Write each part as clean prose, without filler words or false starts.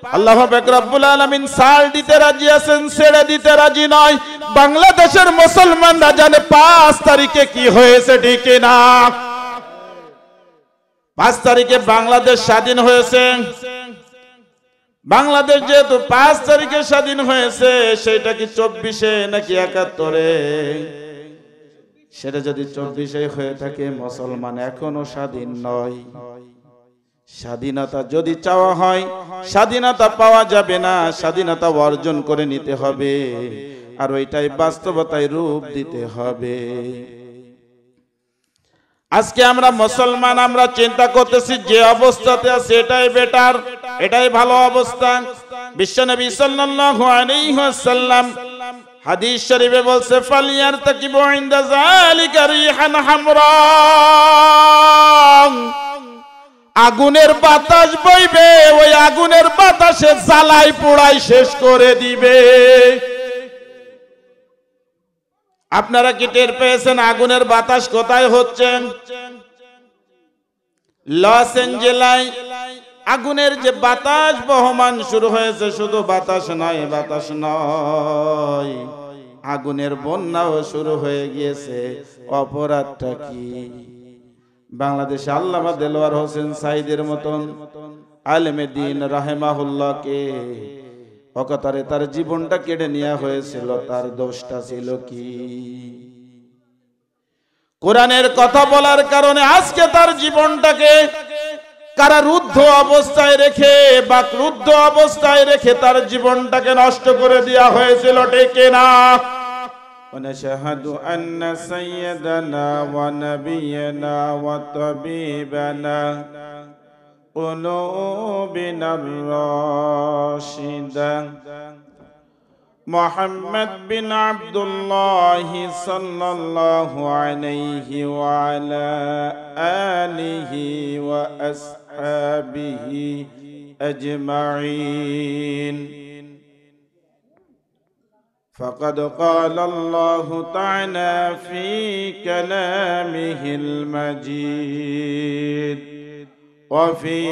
আল্লাহ পাক রব্বুল আলামিন সাল দিতে রাজি আছেন, ছেড়ে দিতে রাজি নয়। বাংলাদেশের মুসলমানরা জানে 5 তারিখে কি হয়েছে, ঠিক না? 5 তারিখে বাংলাদেশ স্বাধীন হয়েছে। বাংলাদেশ যেহেতু 5 তারিখে স্বাধীন হয়েছে, সেটা কি 24-এ নাকি 71-এ? সেটা যদি 24-এ হয়ে থাকে, মুসলমান এখনো স্বাধীন নয়। স্বাধীনতা যদি চাওয়া হয়, স্বাধীনতা পাওয়া যাবে না, স্বাধীনতা অর্জন করে নিতে হবে, আর ওইটাই বাস্তবতায় রূপ দিতে হবে। আজকে আমরা মুসলমান, আমরা চিন্তা করতেছি যে অবস্থাতে আছে এটাই বেটার, এটাই ভালো অবস্থা। বিশ্বনবী সাল্লাল্লাহু আলাইহি ওয়াসাল্লাম হাদিস শরীফে বলছে, ফালিয়ারতাকিবু ইনদা যালিকা রিহান হামরা, আগুনের বাতাস বইবে, ওই আগুনের বাতাসে জ্বালাই পোড়াই শেষ করে দিবে। আপনারা কি টের পেয়েছেন আগুনের বাতাস কোথায় হচ্ছে? লস অ্যাঞ্জেলাস আগুনের যে বাতাস বহমান শুরু হয়েছে, শুধু বাতাস নয়, বাতাস নয়, আগুনের বন্যাও শুরু হয়ে গিয়েছে। অপরাধটা কি? বাংলাদেশে আল্লামা দেলোয়ার হোসেন সাইদের মতন আলেমে দ্বীন রাহিমাহুল্লাহকে অকাতরে তার জীবনটা কেড়ে নেওয়া হয়েছিল। তার দোষটা ছিল কি? কোরআনের কথা বলার কারণে আজকে তার জীবনটাকে কারারুদ্ধ অবস্থায় রেখে, বা ক্রুদ্ধ অবস্থায় রেখে তার জীবনটাকে নষ্ট করে দেওয়া হয়েছিল, ঠিক না? ونشهد أن سيدنا ونبينا وطبيبنا قلوبنا الراشدة محمد بن عبد الله صلى الله عليه وعلى آله وأصحابه أجمعين. فقد قال الله تعالى في كلامه المجيد وفي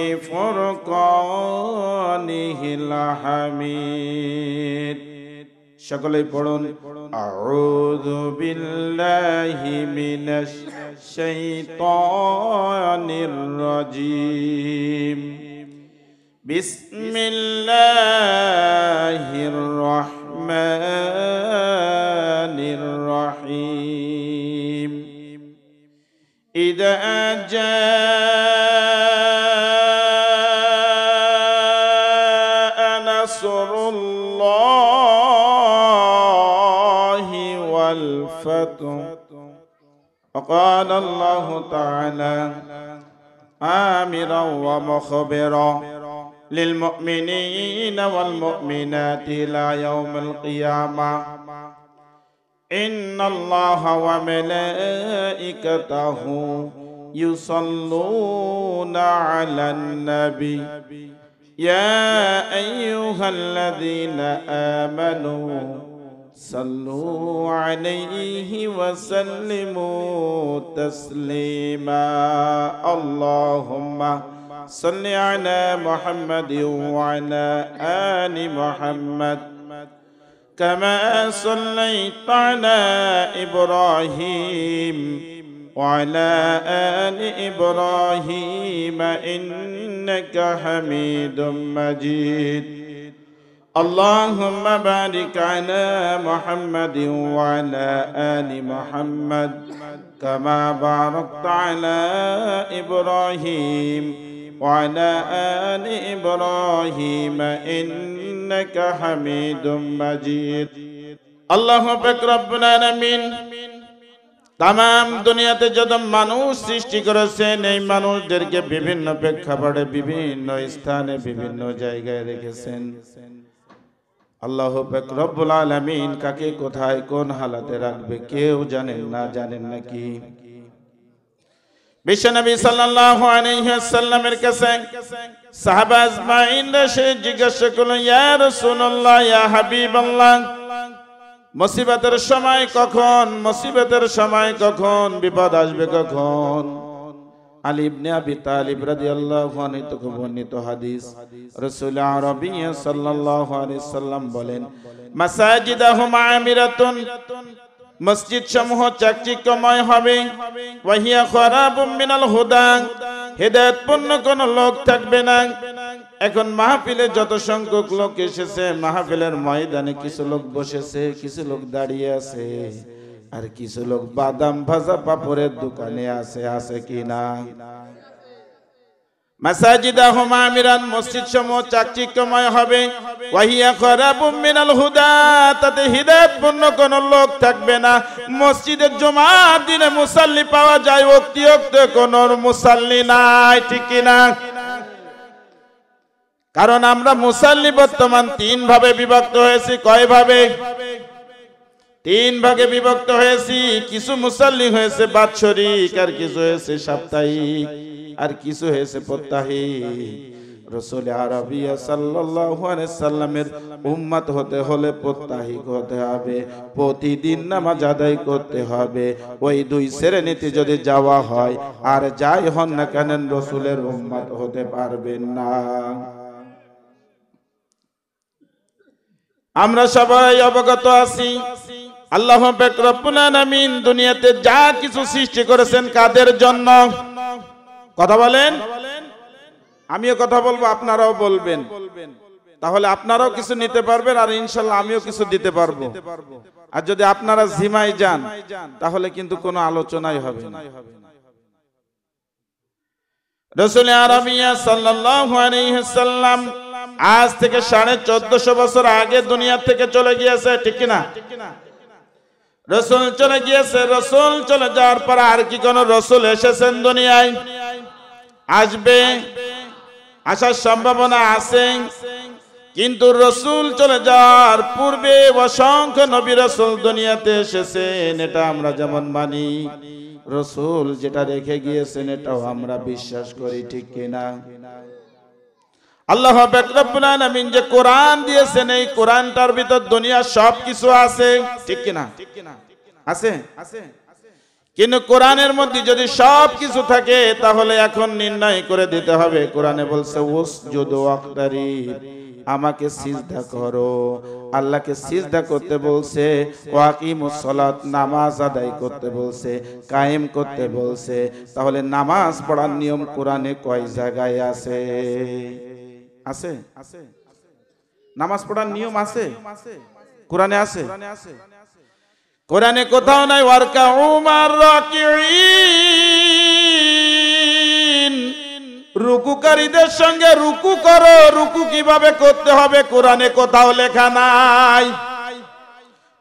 فرقانه الحميد. সকলেই পড়ুন, আউযু বিল্লাহি মিনাশ শাইতানির রাজীম, বিসমিল্লাহির রহমানির রহিম। ইযা জাআ নাসরুল্লাহি ওয়াল ফাতহু وقال الله تعالى آمرا ومخبرا للمؤمنين والمؤمنات إلى يوم القيامة إن الله وملائكته يصلون على النبي يا أيها الذين آمنوا صلوا عليه وسلموا تسليما. اللهم صل على محمد وعلى آل محمد كما صليت على إبراهيم وعلى آل إبراهيم إنك حميد مجيد. اللهم بارك على محمد وعلى آل محمد كما باركت على إبراهيم وعلى آل إبراهيم إنك حميد مجيد. الله পাক রব্বুল আলামিন তাম দুনিয়াতে যত মানুষ সৃষ্টি করেছেন, এই মানুষদেরকে বিভিন্ন প্রেক্ষাপটে, বিভিন্ন স্থানে, বিভিন্ন জায়গায় রেখেছেন। আল্লাহ পাক রব্বুল আলামিন কাকে কোথায় কোন হালাতে রাখবে কেউ জানেন না। জানেন নাকি? বিশ্বনবী সাল্লাল্লাহু আলাইহি ওয়াসাল্লামের কাছে সাহাবা আজমাইনরা সে জিজ্ঞাসা করলেন, ইয়া রাসূলুল্লাহ, ইয়া হাবিবাল্লাহ, মুসিবতের সময় কখন, মুসিবতের সময় কখন, বিপদ আসবে কখন? আলী ইবনে আবি তালিব রাদিয়াল্লাহু আনহু থেকে বর্ণিত হাদিস, রাসূল আরবী সাল্লাল্লাহু আলাইহি সাল্লাম বলেন, মাসাজিদাহুম আমিরাতুন, মসজিদ সমূহ চাকচিক্যময় হবে, ওয়াহিয়া খারাবুম মিনাল হুদা, হেদায়েতপূর্ণ কোন লোক থাকবে না। এখন মাহফিলে যত সংখ্যক লোক এসেছে, মাহফিলের ময়দানে কিছু লোক বসেছে, কিছু লোক দাঁড়িয়ে আছে, আর কিছু লোক বাদাম ভাজা পাপড়ের দোকানে আছে কিনা? মাসাজিদাহুম আমিরান, মসজিদ সমূহ চাকচিক্যময় হবে, ওয়াহিয়া খারাবুম মিনাল হুদা, তাতে হিদায়াতপূর্ণ কোন লোক থাকবে না। মসজিদের জুমার দিনে মুসাল্লি পাওয়া যায়, ওক্তি ওক্তে কোন মুসাল্লি নাই, ঠিক কিনা? কারণ আমরা মুসাল্লি বর্তমান তিন ভাবে বিভক্ত হয়েছি। কয় ভাবে? তিন ভাগে বিভক্ত হয়েছি। কিছু মুসাল্লি হয়েছে বাৎসরিক, আর কিছু হয়েছে সাপ্তাহিক, আর কিছু হয়েছে প্রত্যাহিক। রাসূল আরবী সাল্লাল্লাহু আলাইহি সাল্লামের উম্মত হতে হলে প্রত্যাহিক হতে হবে, প্রতিদিন নামাজ আদায় করতে হবে। ওই দুই শ্রেণীতে যদি যাওয়া হয়, আর যাই হন না কেন রাসূলের উম্মত হতে পারবেন না। আমরা সবাই অবগত আছি, আল্লাহ পাক রব্বুল আলামিন দুনিয়াতে যা কিছু সৃষ্টি করেছেন কাদের জন্য? কথা বলেন। আমিও কথা বলবো, আপনারাও বলবেন, তাহলে আপনারাও কিছু নিতে পারবেন, আর ইনশাআল্লাহ আমিও কিছু দিতে পারবো। আর যদি আপনারা জিমাই যান, তাহলে কিন্তু কোনো আলোচনাই হবে না। রাসূল আরবী সাল্লাল্লাহু আলাইহি সাল্লাম আজ থেকে 1450 বছর আগে দুনিয়া থেকে চলে গিয়েছে, ঠিক কিনা? রাসূল চলে গিয়েছে, রাসূল চলে যাওয়ার পর আর কি কোন রাসূল এসেছেন দুনিয়ায়? আসবে, আসার সম্ভাবনা আছে, কিন্তু রাসূল চলে যাওয়ার পূর্বে অসংখ্য নবী রাসূল দুনিয়াতে এসেছেন। এটা আমরা যেমন মানি, রাসূল যেটা রেখে গিয়েছেন এটাও আমরা বিশ্বাস করি, ঠিক কিনা? আল্লাহ পাক রব্বুল আলামিন যে কোরআন দিয়েছেন, এই কোরআনটার ভিতর দুনিয়ার সবকিছু আছে, ঠিক কিনা? আছে। কিন্তু কোরআনের মধ্যে যদি সবকিছু থাকে, তাহলে এখন নির্ণয় করে দিতে হবে। কোরআনে বলছে উসজুদু ওয়াকতারিব, আমাকে সিজদা করো। আল্লাহকে সিজদা করতে বলছে, ওয়াকিমুস সালাত, নামাজ আদায় করতে বলছে, কায়েম করতে বলছে। তাহলে নামাজ পড়ার নিয়ম কোরআনে কয় জায়গায় আছে? আছে? নামাজ পড়ার নিয়ম আছে, কোরআনে আছে। কোরআনে কোথাও নাই ওয়ারকাউ মার রাকিঈন, রুকুকারীদের সঙ্গে রুকু করো। রুকু কিভাবে করতে হবে কোরআনে কোথাও লেখা নাই।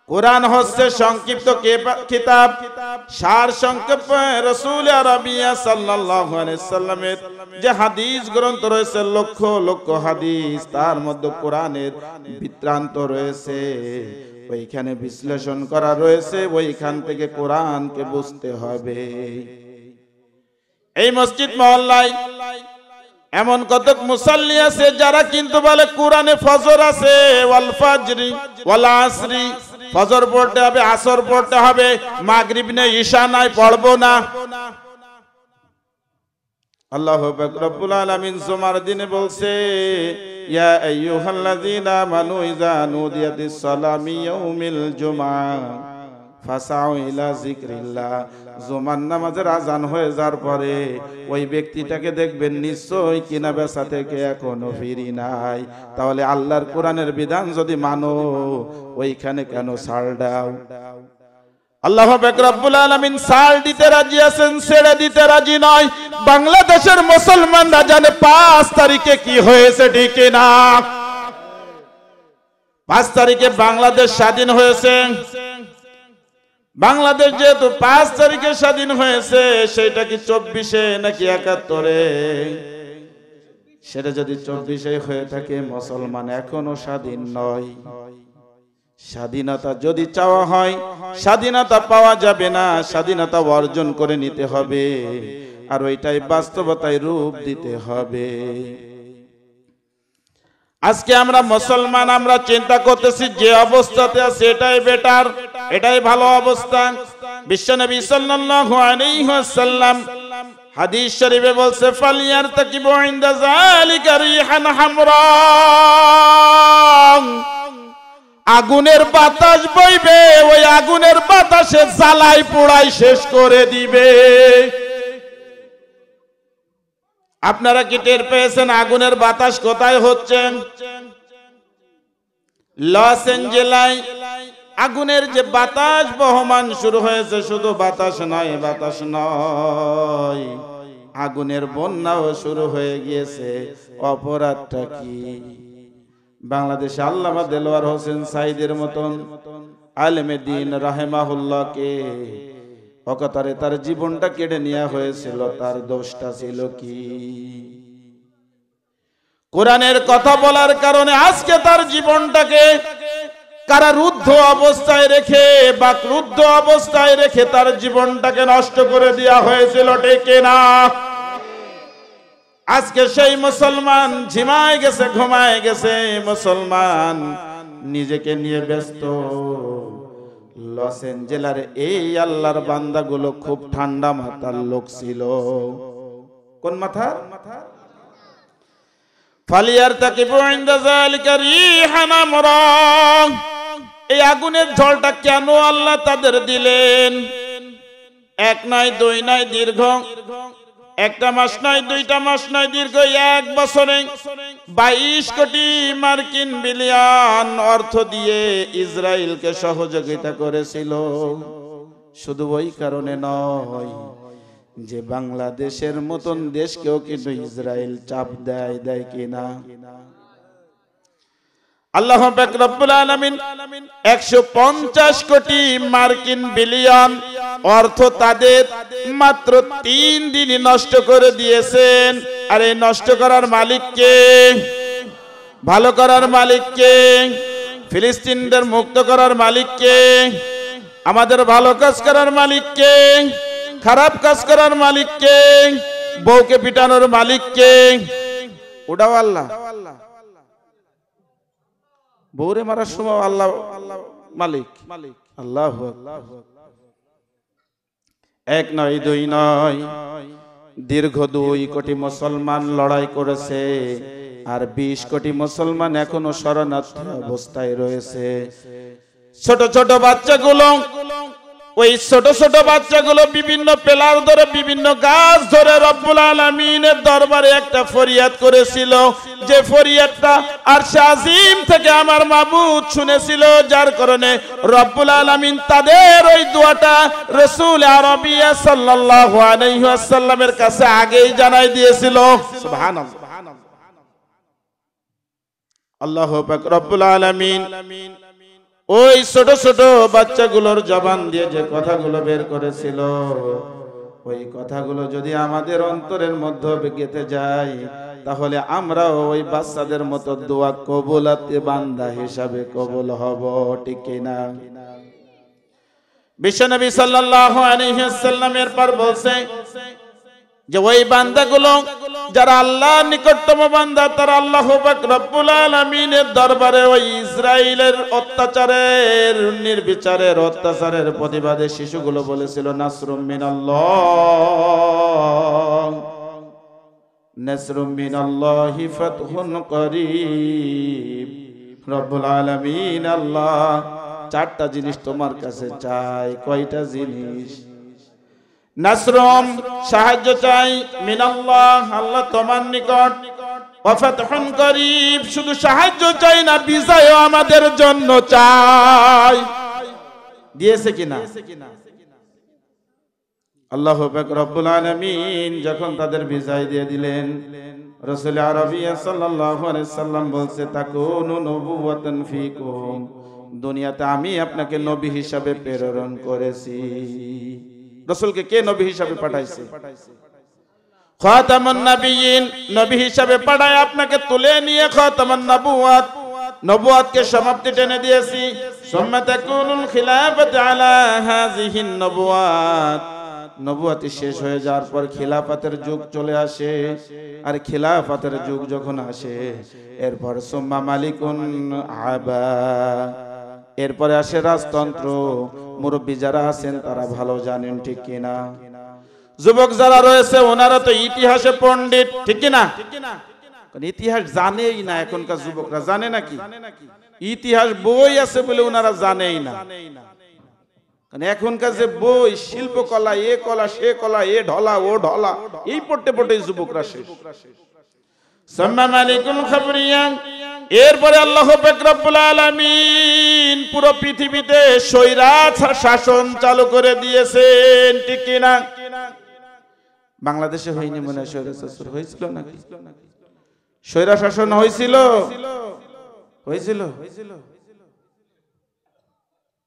কোরআন হচ্ছে সংক্ষিপ্ত কিতাব, সার সংক্ষেপ রাসূল আরবী সাল্লাল্লাহু আলাইহি সাল্লামের যে হাদিস গ্রন্থ রয়েছে, লক্ষ লক্ষ হাদিস, তার মধ্যে কোরআনের বৃত্তান্ত রয়েছে, ওইখানে বিশ্লেষণ করা রয়েছে, ওইখান থেকে কোরআনকে বুঝতে হবে। এই মসজিদ মহল্লায় এমন কতক মুসাল্লি আছে যারা কিন্তু বলে কোরআনে ফজর আছে, ওয়াল ফাজরি ওয়াল আসরি, ফজর পড়তে হবে, আসর পড়তে হবে, মাগরিব নেই, ঈশা নাই, পড়বো না। আল্লাহ পাক রব্বুল আলামিন জুমার দিনে বলছে, ইয়া আইয়ুহাল্লাযীনা আমানু ইযা নুদিয়াতিস সালামি ইয়াউমিল জুমআ ফাসাউ ইলা যিকরিল্লাহ। জুমার নামাজের আজান হয়ে যাওয়ার পরে ওই ব্যক্তিটাকে দেখবেন নিশ্চয়ই কিনা বেচা থেকে এখনো ফিরি নাই। তাহলে আল্লাহর কোরআনের বিধান যদি মানো, ওইখানে কেন ছাড় দাও? আল্লাহ পাক রব্বুল আলামিন ছাড় দিতে রাজি আছেন, ছেড়ে দিতে রাজি নয়। বাংলাদেশের মুসলমানরা জানে 5 তারিখে কি হয়েছে, ঠিক না? 5 তারিখে বাংলাদেশ স্বাধীন হয়েছে। বাংলাদেশ যেহেতু 5 তারিখে স্বাধীন হয়েছে, সেটা কি 24-এ নাকি 71-এ? সেটা যদি 24-এ হয়ে থাকে, মুসলমান এখনো স্বাধীন নয়। স্বাধীনতা যদি চাওয়া হয়, স্বাধীনতা পাওয়া যাবে না, স্বাধীনতা অর্জন করে নিতে হবে, আর ওইটাই বাস্তবতায় রূপ দিতে হবে। আজকে আমরা মুসলমান, আমরা চিন্তা করতেছি যে অবস্থাতে আছে এটাই বেটার, এটাই ভালো অবস্থা। বিশ্বনবী সাল্লাল্লাহু আলাইহি ওয়াসাল্লাম হাদিস শরীফে বলছে ফালিয়ারতাকিবু ইনদা যালিকা রিহান হামরা, আগুনের বাতাস বইবে, ওই আগুনের বাতাসে জ্বালাই পোড়াই শেষ করে দিবে। আপনারা কি টের পেয়েছেন আগুনের বাতাস কোথায় হচ্ছে? লস অ্যাঞ্জেলাই আগুনের যে বাতাস বহমান শুরু হয়েছে, শুধু বাতাস নয়, বাতাস নয়, আগুনের বন্যাও শুরু হয়ে গিয়েছে। অপরাধটা কি? বাংলাদেশে আল্লামা দেলোয়ার হোসেন সাইদের মতন আলেমে দ্বীন রাহিমাহুল্লাহকে অকাতরে তার জীবনটা কেড়ে নেওয়া হয়েছিল। তার দোষটা ছিল কি? কোরআনের কথা বলার কারণে আজকে তার জীবনটাকে কারারুদ্ধ অবস্থায় রেখে, বাকরুদ্ধ অবস্থায় রেখে তার জীবনটাকে নষ্ট করে দেওয়া হয়েছিল, ঠিক না? আজকে সেই মুসলমান ঝিমায় গেছে, ঘুমায় গেছে। মুসলমান নিজেকে নিয়ে ব্যস্ত। লস অ্যাঞ্জেলার এই আল্লাহর বান্দাগুলো খুব ঠান্ডা মাথার লোক ছিল। কোন মাথা? ফালিয়ারতাকিবু ইনদা যালিকা রিহান হামরা, এই আগুনের ঝড়টা কেন আল্লাহ তাদের দিলেন? এক নয়, দুই নয়, দীর্ঘ একটা মাস নয়, দুইটা মাস নয়, দীর্ঘ 1 বছরে 22 কোটি মার্কিন বিলিয়ন অর্থ দিয়ে ইসরায়েলকে সহযোগিতা করেছিল। শুধু ওই কারণে নয় যে বাংলাদেশের মতন দেশকেও কিন্তু ইসরায়েল চাপ দেয় কিনা? আল্লাহ পাক রব্বুল আলামিন 150 কোটি মার্কিন বিলিয়ন অর্থ তাদের মাত্র 3 দিনই নষ্ট করে দিয়েছেন। আর এই নষ্ট করার মালিক কে? ভালো করার মালিক কে? ফিলিস্তিনদের মুক্ত করার মালিক কে? আমাদের ভালো কাজ করার মালিক কে? খারাপ কাজ করার মালিক কে? বউকে পিটানোর মালিক কে? ওটাও আল্লাহ। বউরে মারার সময় আল্লাহ মালিক। আল্লাহু আকবার। 1 নয়, 2 নয়, দীর্ঘ 2 কোটি মুসলমান লড়াই করেছে। আর 20 কোটি মুসলমান এখনো শরণার্থী অবস্থায় রয়েছে। ছোট ছোট বাচ্চাগুলো, ওই ছোট ছোট বাচ্চাগুলো বিভিন্ন পেলার ধরে, বিভিন্ন গাছ ধরে রব্বুল আলামিনের দরবারে একটা ফরিয়াদ করেছিল। যে ফরিয়াদটা আরশে আজিম থেকে আমার মাবুদ শুনেছিল, যার কারণে রব্বুল আলামিন তাদের ওই দোয়াটা রাসূল আরবিয়া সাল্লাল্লাহু আলাইহি ওয়াসাল্লামের কাছে আগেই জানাই দিয়েছিল। সুবহানাল্লাহ। আল্লাহু পাক রব্বুল আলামিন ওই ছোট ছোট বাচ্চাগুলোর জবান দিয়ে যে কথাগুলো বের করেছিল, ওই কথাগুলো যদি আমাদের অন্তরের মধ্যে গেঁথে যায়, তাহলে আমরাও ওই বাচ্চাদের মতো দোয়া কবুলাতে বান্দা হিসাবে কবুল হব, ঠিক কিনা? বিশ্বনবী সাল্লাল্লাহু আলাইহি ওয়াসাল্লামের পর বলছে যে ওই বান্দাগুলো যারা আল্লাহর নিকটতম বান্দা, তারা আল্লাহ পাক রব্বুল আলামিনের দরবারে ওই ইসরাইলের অত্যাচারের, নির্বিচারের অত্যাচারের প্রতিবাদে শিশুগুলো বলেছিল নাসরুম মিনাল্লাহ, নাসরুম মিনাল্লাহি ফাতহুন করিব। রব্বুল আলামিন আল্লাহ 4টা জিনিস তোমার কাছে চাই। কয়টা জিনিস? নাসরুম সাহায্য চাই, মিনাল্লাহ আল্লাহ তোমার নিকট, ওয়া ফাতহুন করিব শুধু সাহায্য চাই না, বিজয়ও আমাদের জন্য চাই। দিয়েছে কিনা? আল্লাহু পাক রব্বুল আলামিন যখন তাদের বিজয় দিয়ে দিলেন, রাসূল আরবিয়া সাল্লাল্লাহু আলাইহি সাল্লাম বলছে তাকুনু নবুওয়াতান ফিকুম, দুনিয়াতে আমি আপনাকে নবী হিসাবে প্রেরণ করেছি। রাসূলকে কে নবী হিসাবে পাঠাইছে? খাতামুন নবিয়্যিন, নবী হিসাবে পাঠায় আপনাকে তুলে নিয়ে খাতামুন নবুওয়াত, নবুওয়াতকে সমাপ্তি টেনে দিয়েছি। সুম্মা তাকুনুল খিলাফাতু আলা হাযিহিন নবুওয়াত, নবুওয়াতি শেষ হয়ে যাওয়ার পর খিলাফতের যুগ চলে আসে। আর খিলাফতের যুগ যখন আসে, এরপর সুম্মা মালিকুন আবা, এরপরে আসে রাজতন্ত্র। মুরব্বী যারা আছেন তারা ভালো জানেন, ঠিক কিনা? যুবক যারা রয়েছে ওনারা তো ইতিহাসে পণ্ডিত, ঠিক কি না? ইতিহাস জানেই না, এখনকার যুবকরা জানে নাকি? ইতিহাস বই আছে বলে ওনারা জানেই না। কারণ এখনকার যে বই, শিল্পকলা, এ কলা সে কলা, এ ঢলা ও ঢলা, এই পড়তে পড়তে যুবকরা শেষ। এরপরে আল্লাহ পাক রব্বুল আলামিন পুরো পৃথিবীতে স্বৈরাচার শাসন চালু করে দিয়েছেন, ঠিক কি না? বাংলাদেশে হয়নি মনে হয় স্বৈরাচার, হয়েছিল নাকি? স্বৈরা শাসন হয়েছিল, হয়েছিল।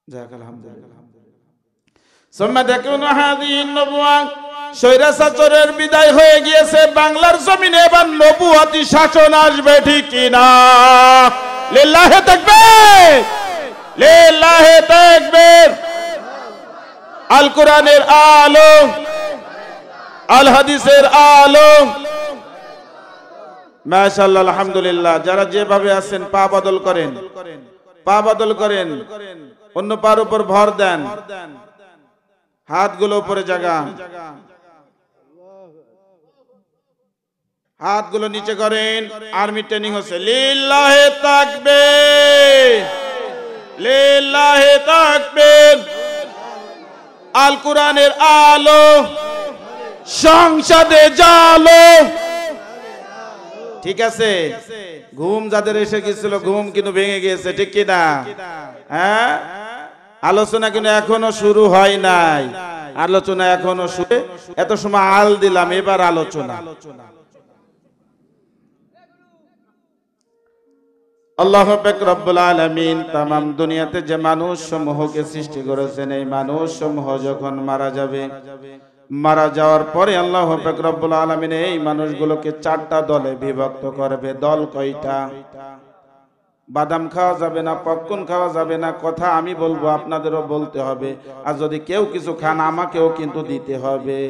যাক আলহামদুলিল্লাহ। সুম্মা তাকুনু হাযিহি নবুওয়া, স্বৈরাচারের বিদায় হয়ে গিয়েছে বাংলার জমিনে, এবার নবুয়তি শাসন আসবে, ঠিক কি না? লিল্লাহি তাকবীর, লিল্লাহি তাকবীর। আল কোরআনের আলো, আল হাদিসের আলো, মাশাআল্লাহ আলহামদুলিল্লাহ। যারা যেভাবে আছেন পা বদল করেন, পা বদল করেন, অন্য পার উপর ভর দেন, হাতগুলো উপরে জাগান, হাতগুলো নিচে করেন। আর্মি ট্রেনিং হচ্ছে। লিল্লাহি তাকবীর, লিল্লাহি তাকবীর। আল কোরআনের আলো, সংসদে জালো, ঠিক আছে? ঘুম যাদের এসে গেছিল, ঘুম কিন্তু ভেঙে গিয়েছে, ঠিক কি না? হ্যাঁ, আলোচনা কিন্তু এখনো শুরু হয় নাই, আলোচনা এখনো শুরু। এত সময় আল দিলাম, এবার আলোচনা। আল্লাহ পাক রব্বুল আলামিন তামাম দুনিয়াতে যে মানুষ সমূহকে সৃষ্টি করেছেন, এই মানুষ সমূহ যখন মারা যাবে, মারা যাওয়ার পরে আল্লাহ পাক রব্বুল আলামিন এই মানুষগুলোকে 4টা দলে বিভক্ত করবে। দল কয়টা? বাদাম খাওয়া যাবে না, পপকর্ন খাওয়া যাবে না, কথা আমি বলবো, আপনাদেরও বলতে হবে। আর যদি কেউ কিছু খান, আমাকেও কিন্তু দিতে হবে।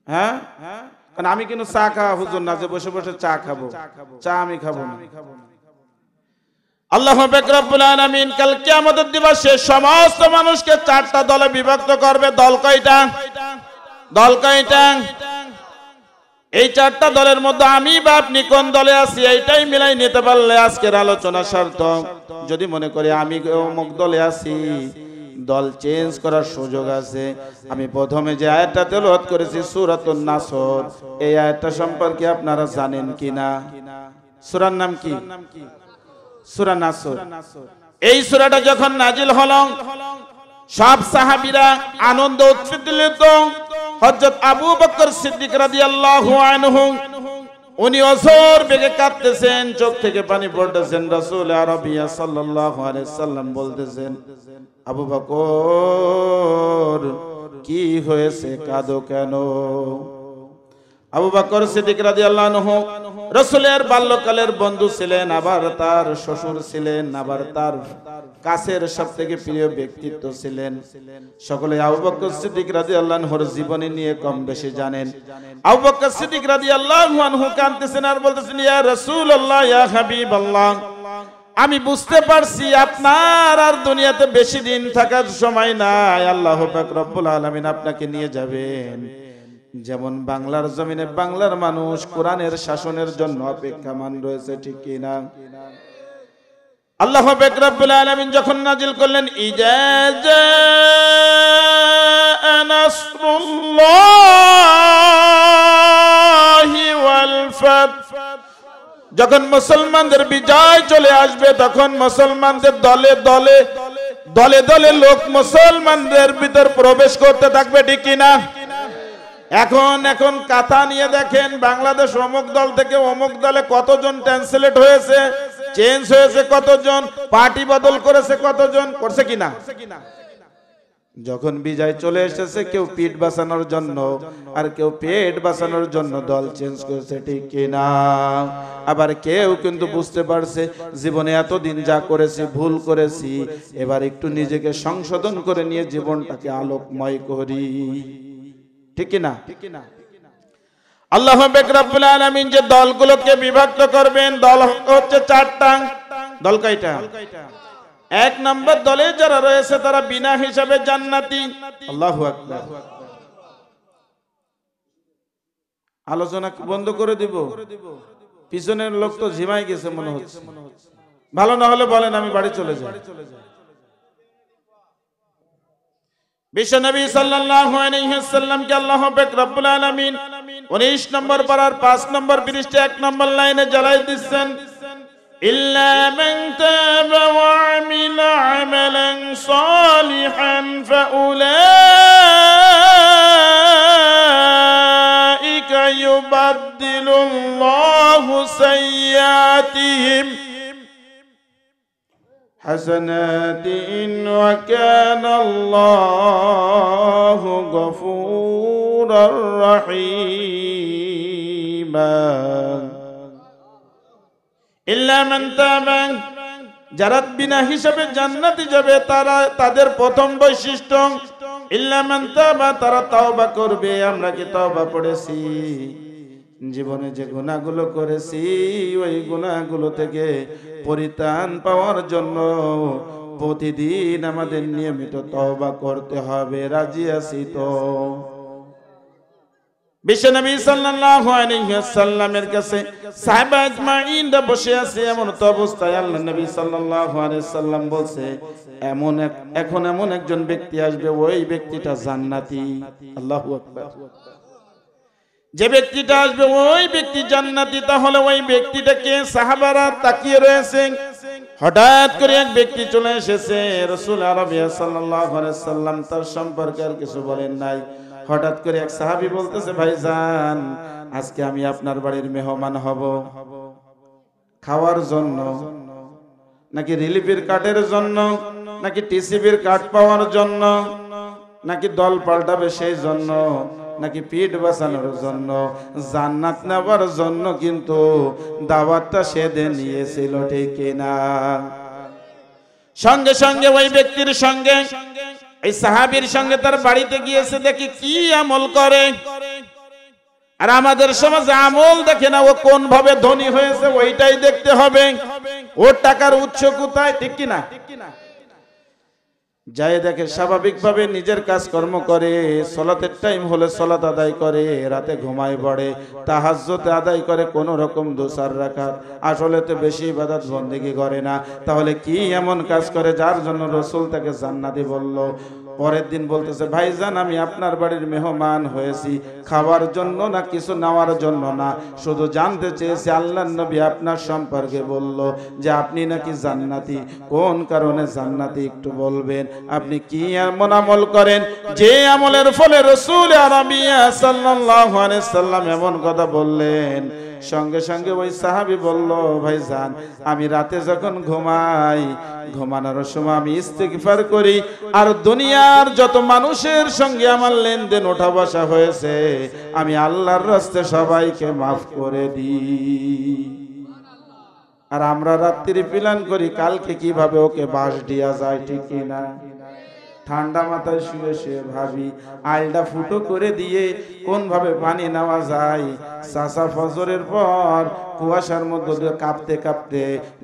হ্যাঁ, কারণ আমি কিন্তু চা খাওয়া হুজুর না যে বসে বসে চা খাবো, চা আমি খাবো না। আল্লাহ পাক রব্বুল আলামিন কাল কিয়ামতের দিবসে সমস্ত মানুষকে 4টা দলে বিভক্ত করবে। দল কয়টা? দল কয়টা? এই 4টা দলের মধ্যে আমি বা আপনি কোন দলে আছি এইটাই মিলাই নিতে পারলে আজকের আলোচনা সার্থক। যদি মনে করি আমি অমুক দলে আছি, দল চেঞ্জ করার সুযোগ আছে। আমি প্রথমে যে আয়াতটা তেলাওয়াত করেছি সূরাতুন নাসর, এই আয়াতটা সম্পর্কে আপনারা জানেন কিনা? সূরার নাম কি? সূরা নাসর। এই সূরাটা যখন নাজিল হলো, সব সাহাবীরা আনন্দ উচ্ছ্বসিত। হযরত আবু বকর সিদ্দিক রাদিয়াল্লাহু আনহু উনি অঝোর বেগে কাঁদতেছেন, চোখ থেকে পানি পড়তেছেন। রাসূল আরবিয়া সাল্লাল্লাহু আলাইহি সাল্লাম বলতেছেন, আবু বকর কি হয়েছে, কাঁদো কেন? আবু বকর সিদ্দিক রাদিয়াল্লাহু আনহু রাসূলের বাল্যকালের বন্ধু ছিলেন, আবার তার শ্বশুর ছিলেন, আবার তার কাছের সবথেকে প্রিয় ব্যক্তিত্ব ছিলেন। সকলে আবু বকর সিদ্দিক রাদিয়াল্লাহু আনহুর জীবনী নিয়ে কম বেশি জানেন। আবু বকর সিদ্দিক রাদিয়াল্লাহু আনহু কাঁদতেছেন আর বলতেছেন, ইয়া রাসূলুল্লাহ, ইয়া হাবিবাল্লাহ, আমি বুঝতে পারছি আপনার আর দুনিয়াতে বেশি দিন থাকার সময় নাই। আল্লাহ পাক রব্বুল আলামিন আপনাকে নিয়ে যাবেন। যেমন বাংলার জমিনে বাংলার মানুষ কোরআনের শাসনের জন্য অপেক্ষামান রয়েছে, ঠিক কি না? আল্লাহ পাক রব্বুল আলামিন যখন নাজিল করলেন, ইজা জাআ নাসরুল্লাহি ওয়াল ফাত, যখন মুসলমানদের বিজয় চলে আসবে, তখন মুসলমানদের দলে দলে দলে দলে লোক মুসলমানদের ভিতর প্রবেশ করতে থাকবে, ঠিক কি না? এখন কথা নিয়ে দেখেন, বাংলাদেশ অমুক দল থেকে অমুক দলে কতজন ট্রান্সলেট হয়েছে, চেঞ্জ হয়েছে কতজন, পার্টি বদল করেছে কতজন, করছে কিনা? যখন বিজয় চলে এসেছে, কেউ পিঠ বাঁচানোর জন্য আর কেউ পেট বাঁচানোর জন্য দল চেঞ্জ করেছে, ঠিক কিনা? আবার কেউ কিন্তু বুঝতে পারছে জীবনে এতদিন যা করেছি ভুল করেছি, এবার একটু নিজেকে সংশোধন করে নিয়ে জীবনটাকে আলোকময় করি, ঠিক কিনা? আল্লাহ পাক রব্বুল আলামিন যে দলগুলোকে বিভক্ত করবেন, দল হচ্ছে 4টা। দল কয়টা? 1 নম্বর দলে যারা রয়েছে তারা বিনা হিসাবে জান্নাতি। আল্লাহু আকবার। আলোচনা বন্ধ করে দিব? পিছনের লোক তো ঝিমাই গেছে মনে হচ্ছে। ভালো না হলে বলেন, আমি বাড়ি চলে যাই। বিশ্বনবী সাল্লাল্লাহু আলাইহি ওয়াসাল্লাম কে আল্লাহ পাক রব্বুল আলামিন 19 নম্বর পারার 5 নম্বর পৃষ্ঠা 1 নম্বর লাইনে জ্বালাই দিচ্ছেন, ইল্লা মান তাবা ওয়া আমিলা আমালান সালিহান ফাউলাইকা ইউবাদদিলুল্লাহু সাইয়্যাতিহিম حسنات وكان الله غفورا رحيما إلا من تاب যারা বিনা হিসাবে জান্নাতে যাবে তাদের প্রথম বৈশিষ্ট্য ইল্লা মান তাবা, তারা তওবা করবে। আমরা কি তওবা পড়েছি? জীবনে যে গুনাহগুলো করেছি ওই গুনাহগুলো থেকে পরিত্রাণ পাওয়ার জন্য প্রতিদিন আমাদের নিয়মিত তওবা করতে হবে। রাজি আছি তো? বিশ্বনবী সাল্লাল্লাহু আলাইহি ওয়াসাল্লামের কাছে সাহাবা আজমাইনরা বসে আছে, এমন তো অবস্থায় আল্লাহ নবী সাল্লাল্লাহু আলাইহি ওয়াসাল্লাম বলছে এখন এমন একজন ব্যক্তি আসবে, ওই ব্যক্তিটা জান্নাতি। আল্লাহু আকবার। যে ব্যক্তিটা আসবে ওই ব্যক্তি জান্নাতি। তাহলে ওই ব্যক্তিটাকে সাহাবারা তাকিয়ে রয়েছে। হঠাৎ করে এক ব্যক্তি চলে এসেছে, রাসূল আরবি সাল্লাল্লাহু আলাইহি ওয়াসাল্লাম তার সম্পর্কে আর কিছু বলেন নাই। হঠাৎ করে এক সাহাবী বলতেছে, ভাইজান আজকে আমি আপনার বাড়ির মেহমান হব, খাওয়ার জন্য নাকি রিলিফের কার্ডের জন্য নাকি টিসিবির কার্ড পাওয়ার জন্য নাকি দল পাল্টাবে সেই জন্য নাকি পিঠ বাঁচানোর জন্য? জান্নাত নেওয়ার জন্য কিন্তু দাওয়াতটা সেদিন নিয়েছিল, ঠিক না? সঙ্গে সঙ্গে ওই ব্যক্তির সঙ্গে এই সাহাবীর সঙ্গে তার বাড়িতে গিয়েছে, দেখি কি আমল করে। আর আমাদের সমাজে আমল দেখে না, ও কোন ভাবে ধনী হয়েছে ওইটাই দেখতে হবে, ওর টাকার উৎস কোথায়, ঠিক কি না? যাই দেখে স্বাভাবিকভাবে নিজের কাজকর্ম করে, সালাতের টাইম হলে সালাত আদায় করে, রাতে ঘুমায় পড়ে, তাহাজ্জুদ আদায় করে, কোন রকম 2-4 রাকাত, আসলে তো বেশি ইবাদত বন্দেগী করে না। তাহলে কি এমন কাজ করে যার জন্য রাসূল তাকে জান্নাতি বলল? পরের দিন বলতেছে, ভাইজান আমি আপনার বাড়ির মেহমান হয়েছি, খাওয়ার জন্য না কিছু নেওয়ার জন্য না, শুধু জানতে চেয়েছি আল্লাহর নবী আপনার সম্পর্কে বলল যে আপনি নাকি জান্নাতি। কোন কারণে জান্নাতি একটু বলবেন? আপনি কি এমন আমল করেন যে আমলের ফলে রাসূল আরবি সাল্লাল্লাহু আলাইহি সাল্লাম এমন কথা বললেন? সঙ্গে সঙ্গে ওই সাহাবী বলল, ভাইজান আমি রাতে যখন ঘুমাই, ঘুমানোর সময় আমি ইস্তিগফার করি, আর দুনিয়ার যত মানুষের সঙ্গে আমার লেনদেন ওঠা বসা হয়েছে আমি আল্লাহর রাস্তায় সবাইকে মাফ করে দিই। আর আমরা রাত্রি প্ল্যান করি কালকে কিভাবে ওকে বাস দেয়া যায়, ঠিক কিনা? ঠান্ডা মাথায় শুয়ে শুয়ে ভাবি আলটা ফুটো করে দিয়ে কোন ভাবে পানি নেওয়া যায়। চাচা ফজরের পর কুয়াশার মধ্যে দিয়ে কাঁপতে কাঁপতে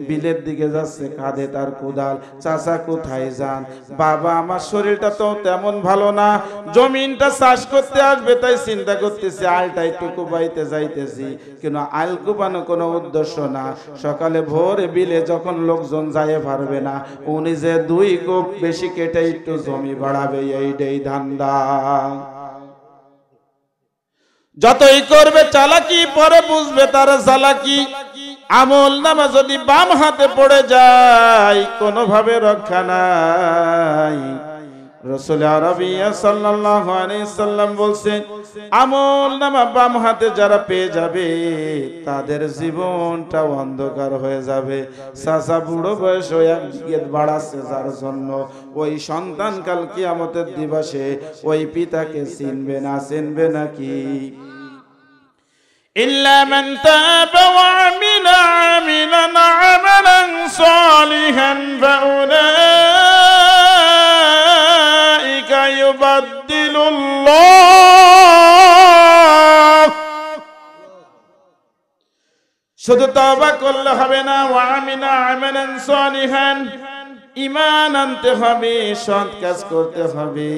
বিলের দিকে যাচ্ছে, কাঁধে তার কোদাল। চাচা কোথায় যান? বাবা আমার শরীরটা তো তেমন ভালো না, জমিনটা চাষ করতে আসবে তাই চিন্তা করতেছি আলটা একটু কুবাইতে যাইতেছি, কিন্তু আল কুবানো কোনো উদ্দেশ্য না। সকালে ভোরে বিলে যখন লোকজন যাইয়ে পারবে না, উনি যে 2 কোপ বেশি কেটে একটু জমি বাড়াবে, এইটাই ধান্দা। যতই করবে চালাকি পরে বুঝবে তার চালাকি। আমল নামা যদি বাম হাতে পড়ে যায় কোনোভাবে রক্ষা নাই। রাসূল আরবি সাল্লাল্লাহু আলাইহি সাল্লাম বলছেন, আমল নামা বাম হাতে যারা পেয়ে যাবে তাদের জীবনটা অন্ধকার হয়ে যাবে। চাচা বুড়ো বয়স হয়ে বাড়াচ্ছে, যার জন্য ওই সন্তান কাল কিয়ামতের দিবসে ওই পিতাকে চিনবে না। চিনবে নাকি? إلا من تاب وعمل عملا صالحا فأولئك يبدل الله। শুধু তওবা করলে হবে না, وعمل عملا صالحا, ঈমান আনতে হবে, সৎ কাজ করতে হবে।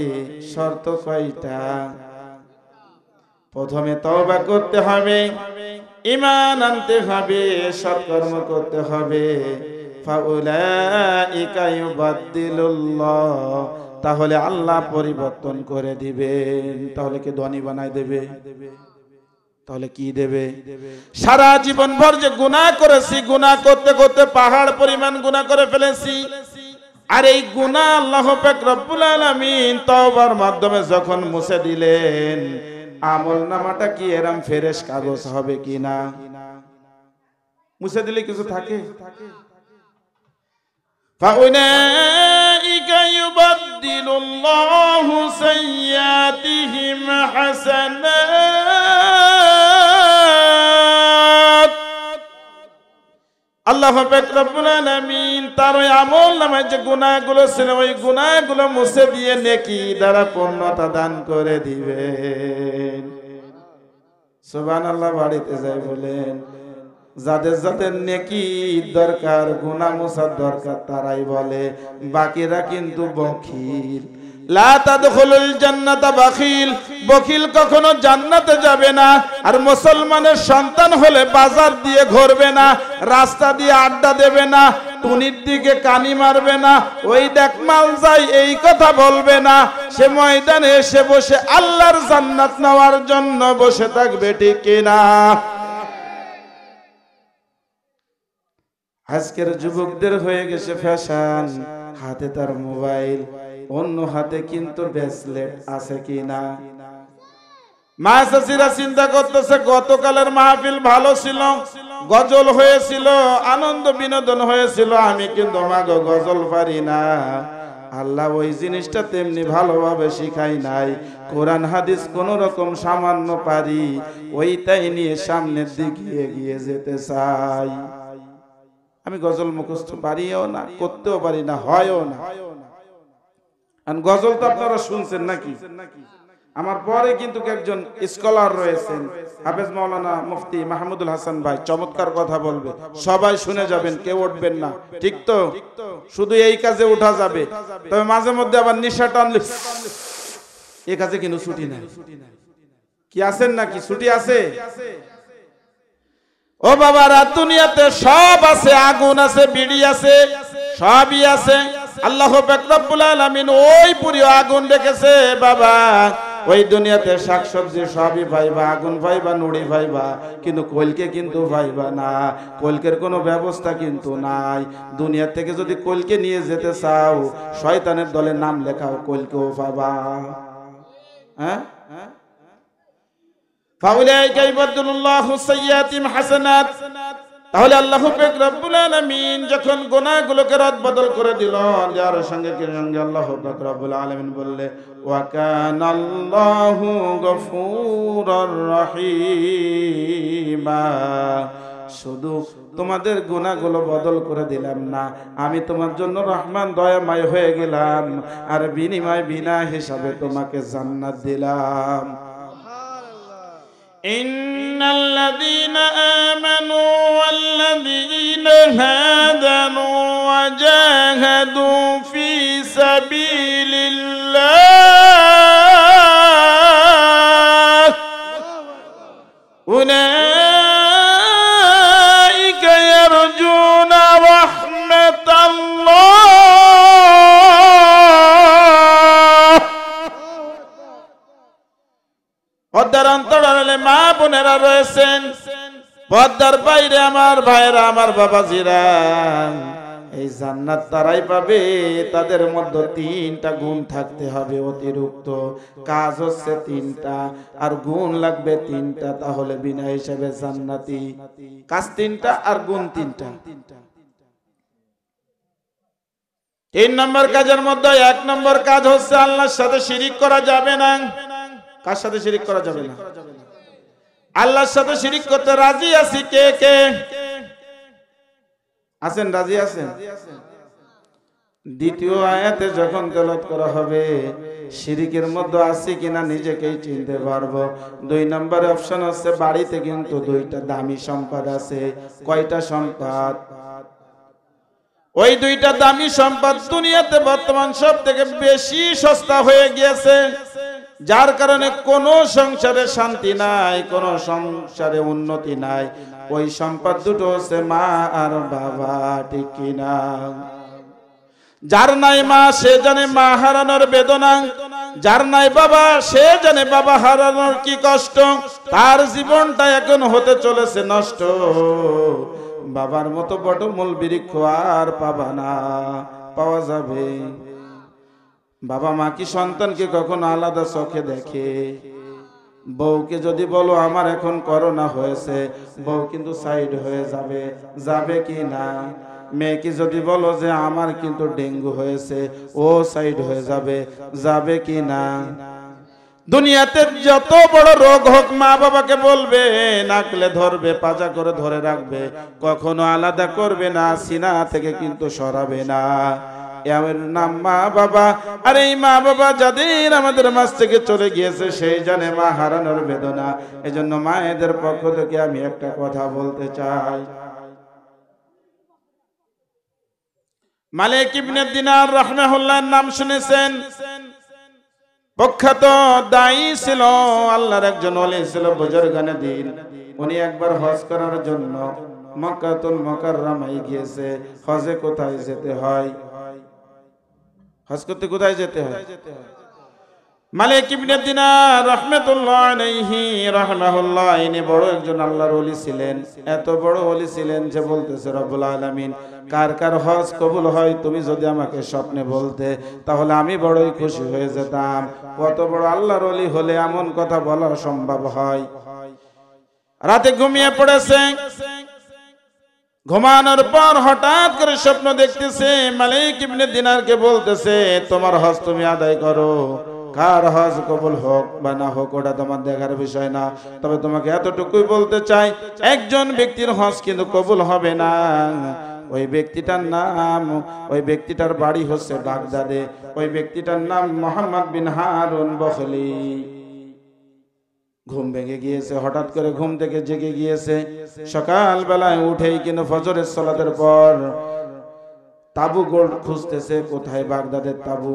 শর্ত কয়টা? প্রথমে তওবা করতে হবে, ঈমান আনতে হবে, সৎকর্ম করতে হবে। ফাউলাইকা ইউবাদদিলুল্লাহ, তাহলে আল্লাহ পরিবর্তন করে দিবেন। তাহলে কি ধনী বানায় দেবে? তাহলে কি দেবে? সারা জীবন ভর যে গুনাহ করেছি, গুনাহ করতে করতে পাহাড় পরিমাণ গুনাহ করে ফেলেছি, আর এই গুনাহ আল্লাহ পাক রব্বুল আলামিন তওবার মাধ্যমে যখন মুছে দিলেন, আমল নামাটা কি এরম ফেরেশ কাগজ হবে কিনা? মুছে দিলে কিছু থাকে? فَأُولَئِكَ يُبَدِّلُ اللَّهُ سَيِّئَاتِهِمْ حَسَنَاتٍ। আল্লাহ পাক রব্বুল আলামিন তার ওই আমল নামায় যে গুনাহগুলো ছিল, ওই গুনাহগুলো মুছে দিয়ে নেকি দ্বারা পূর্ণতা দান করে দিবেন। সুবহানাল্লাহ। বাড়িতে যাই বলেন, যাদের যাদের নেকি দরকার, গুনাহ মুছার দরকার, তারাই বলে, বাকিরা কিন্তু বখিল। লা তাদখুলুল জান্নাতা বাখিল, বখিল কখনো জান্নাতে যাবে না। আর মুসলমানের সন্তান হলে বাজার দিয়ে ঘুরবে না, রাস্তা দিয়ে আড্ডা দেবে না, টুনির দিকে কানি মারবে না, ওই দেখ মাল যাই এই কথা বলবে না। সে ময়দানে এসে বসে আল্লাহর জান্নাত নেওয়ার জন্য বসে থাকবে, ঠিক কিনা? আজকের যুবকদের হয়ে গেছে ফ্যাশন, হাতে তার মোবাইল, অন্য হাতে কিন্তু ব্রেসলেট আছে কিনা? মা চাচিরা চিন্তা করতেছে, গতকালের মাহফিল ভালো ছিল, গজল হয়েছিল, আনন্দ বিনোদন হয়েছিল, আমি কিন্তু মাগো গজল পারি না। আল্লাহ ওই জিনিসটা তেমনি ভালোভাবে শিখাই নাই। কোরআন হাদিস কোন রকম সামান্য পারি, ওইটাই নিয়ে সামনের দিকে এগিয়ে যেতে চাই। আমি গজল মুখস্থ পারিও না, করতেও পারি না, হয়ও না। গজল তো আপনারা শুনছেন নাকি? আমার পরে কিন্তু একজন স্কলার রয়েছেন, হাফেজ মাওলানা মুফতি মাহমুদুল হাসান ভাই, চমৎকার কথা বলবে, সবাই শুনে যাবেন, কেউ উঠবেন না, ঠিক তো? শুধু এই কাজে উঠা যাবে, তবে মাঝে মধ্যে আবার নিশা টানলে, এই কাজে কিন্তু ছুটি নাই। কি আছেন নাকি? ছুটি আছে? ও বাবা, রাত দুনিয়াতে সব আছে, আগুন আছে, বিড়ি আছে, সবই আছে। আল্লাহ পাক রব্বুল আলামিন ওই পুরো আগুন রেখেছে বাবা। ওই দুনিয়াতে শাকসবজি সবই পাইবা, আগুন পাইবা, নুড়ি পাইবা, কিন্তু কলকে কিন্তু পাইবা না। কলকের কোনো ব্যবস্থা কিন্তু নাই। দুনিয়া থেকে যদি কলকে নিয়ে যেতে চাও, শয়তানের দলে নাম লেখাও, কলকেও পাবা। হ্যাঁ, ফাউলাইকা ইউবাদদিলুল্লাহু সাইয়্যাতিহিম হাসানাত। তাহলে আল্লাহ পাক রব্বুল আলামিন যখন গুনাহগুলোকে রদবদল করে দিল, যার সঙ্গে আল্লাহ পাক রব্বুল আলামিন বললে, ওয়া কানাল্লাহু গফুরুর রহিমা। শুধু তোমাদের গুনাহগুলো বদল করে দিলাম না, আমি তোমার জন্য রহমান, দয়াময় হয়ে গেলাম, আর বিনিময় বিনা হিসাবে তোমাকে জান্নাত দিলাম। ইন্নাল্লাযীনা আমানু ওয়াল্লাযীনা হাদানু ওয়াজাহাদু ফী সাবিলিল্লাহ উলাইকা ইয়ারজুনা রাহমাতাল্লাহ। পর্দার অন্তরালে মা বোনেরা রয়েছেন, পর্দার বাইরে আমার ভাইরা, আমার বাবাজিরা, এই জান্নাত তারাই পাবে, তাদের মধ্যে তিনটা গুণ থাকতে হবে অতিরিক্ত। কাজ হচ্ছে তিনটা, আর গুণ লাগবে তিনটা, তাহলে বিনা হিসাবে জান্নাতি। কাজ তিনটা আর গুণ তিনটা। 3 নম্বর কাজের মধ্যে 1 নম্বর কাজ হচ্ছে আল্লাহর সাথে শিরিক করা যাবে না। কার সাথে শিরিক করা যাবে না? আল্লাহর সাথে শিরিক করতে রাজি আছি কে কে আছেন? রাজি আছেন? দ্বিতীয় আয়াতে যখন তেলাওয়াত করা হবে, শিরিকের মধ্যে আছে কিনা নিজেকেই চিনতে পারবো। 2 নম্বরে অপশন আছে, বাড়িতে কিন্তু 2টা দামি সম্পদ আছে। কয়টা সম্পদ? ওই 2টা দামি সম্পদ দুনিয়াতে বর্তমান সব থেকে বেশি সস্তা হয়ে গিয়েছে। যার কারণে কোনো সংসারে শান্তি নাই, কোনো সংসারে উন্নতি নাই। ওই সম্পদ দুটো হচ্ছে মা আর বাবা, ঠিক কিনা? যার নাই মা সে জানে মা হারানোর বেদনা, যার নাই বাবা সে জানে বাবা হারানোর কি কষ্ট। তার জীবনটা এখন হতে চলেছে নষ্ট। বাবার মতো বটমূল বৃক্ষ আর পাবা না, পাওয়া যাবে? বাবা মা কি সন্তানকে কখনো আলাদা চোখে দেখে? বউকে যদি বলো আমার এখন করোনা হয়েছে, বউ কিন্তু সাইড হয়ে যাবে, যাবে কি না? মেয়েকে যদি বলো যে আমার কিন্তু ডেঙ্গু হয়েছে, ও সাইড হয়ে যাবে, যাবে কি না? দুনিয়াতে যত বড় রোগ হোক মা বাবাকে বলবে, নাকলে ধরবে, পাজা করে ধরে রাখবে, কখনো আলাদা করবে না, সিনা থেকে কিন্তু সরাবে না। এর নাম মা বাবা। আর এই মা বাবা যাদের আমাদের মাঝ থেকে চলে গিয়েছে সেই জানে মা হারানোর বেদনা। এজন্য মায়েদের পক্ষ থেকে আমি একটা কথা বলতে চাই। মালিক ইবনে দিনার রাহমাহুল্লাহর নাম শুনেছেন? প্রখ্যাত দায়ী ছিল, আল্লাহর একজন ওলি ছিল, বুজুর্গানে দিন। উনি একবার হজ করার জন্য মক্কাতুল মুকাররমায় গিয়েছে। হজে কোথায় যেতে হয়? হজ করতে কোথায় যেতে হয়? মালিক ইবনে দিনার রাহমাতুল্লাহ আলাইহি রাহমাহুল্লাহ, ইনি বড় একজন আল্লাহর ওলি ছিলেন। এত বড় ওলি ছিলেন যে বলতেছে রব্বুল আলামিন কার কার হজ কবুল হয় তুমি যদি আমাকে স্বপ্নে বলতে তাহলে আমি বড়ই খুশি হয়ে যেতাম। কত বড় আল্লাহর ওলি হলে এমন কথা বলা সম্ভব হয়? রাতে ঘুমিয়ে পড়েছে, ঘুমানোর পর হঠাৎ করে স্বপ্ন দেখতেছে। মালিক ইবনে দিনারকে বলতেছে তোমার হজ তুমি আদায় করো। কার হজ কবুল হোক বা না হোক ওটা তোমার দেখার বিষয় না, তবে তোমাকে এতটুকুই বলতে চাই একজন ব্যক্তির হজ কিন্তু কবুল হবে না। ওই ব্যক্তিটার নাম, ওই ব্যক্তিটার বাড়ি হচ্ছে বাগদাদে। ওই ব্যক্তিটার নাম মোহাম্মদ বিন হারুন বখলি। ঘুম ভেঙে গিয়েছে, হঠাৎ করে ঘুম থেকে জেগে গিয়েছে। সকাল বেলায় উঠেই কিন্তু ফজরের সালাতের পর তাবু গোল্ড খুঁজতেছে, কোথায় বাগদাদের তাবু।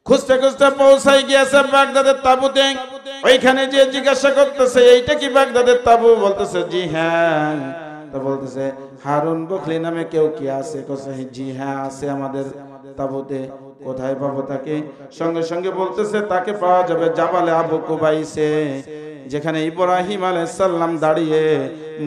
খুঁজতে খুঁজতে পৌঁছাই গিয়েছে বাগদাদের তাবুতে। ওইখানে যে জিজ্ঞাসা করতেছে এইটা কি বাগদাদের তাবু? বলতেছে জি হ্যাঁ। তো বলতেছে হারুন বখলি নামে কেউ কি আছে? জি হ্যাঁ আছে আমাদের তাবুতে। কোথায় পাবো তাকে? সঙ্গে সঙ্গে বলতেছে তাকে পাওয়া যাবে জাবালে আবু কুবাইসে, যেখানে ইব্রাহিম আলাইহিস সালাম দাঁড়িয়ে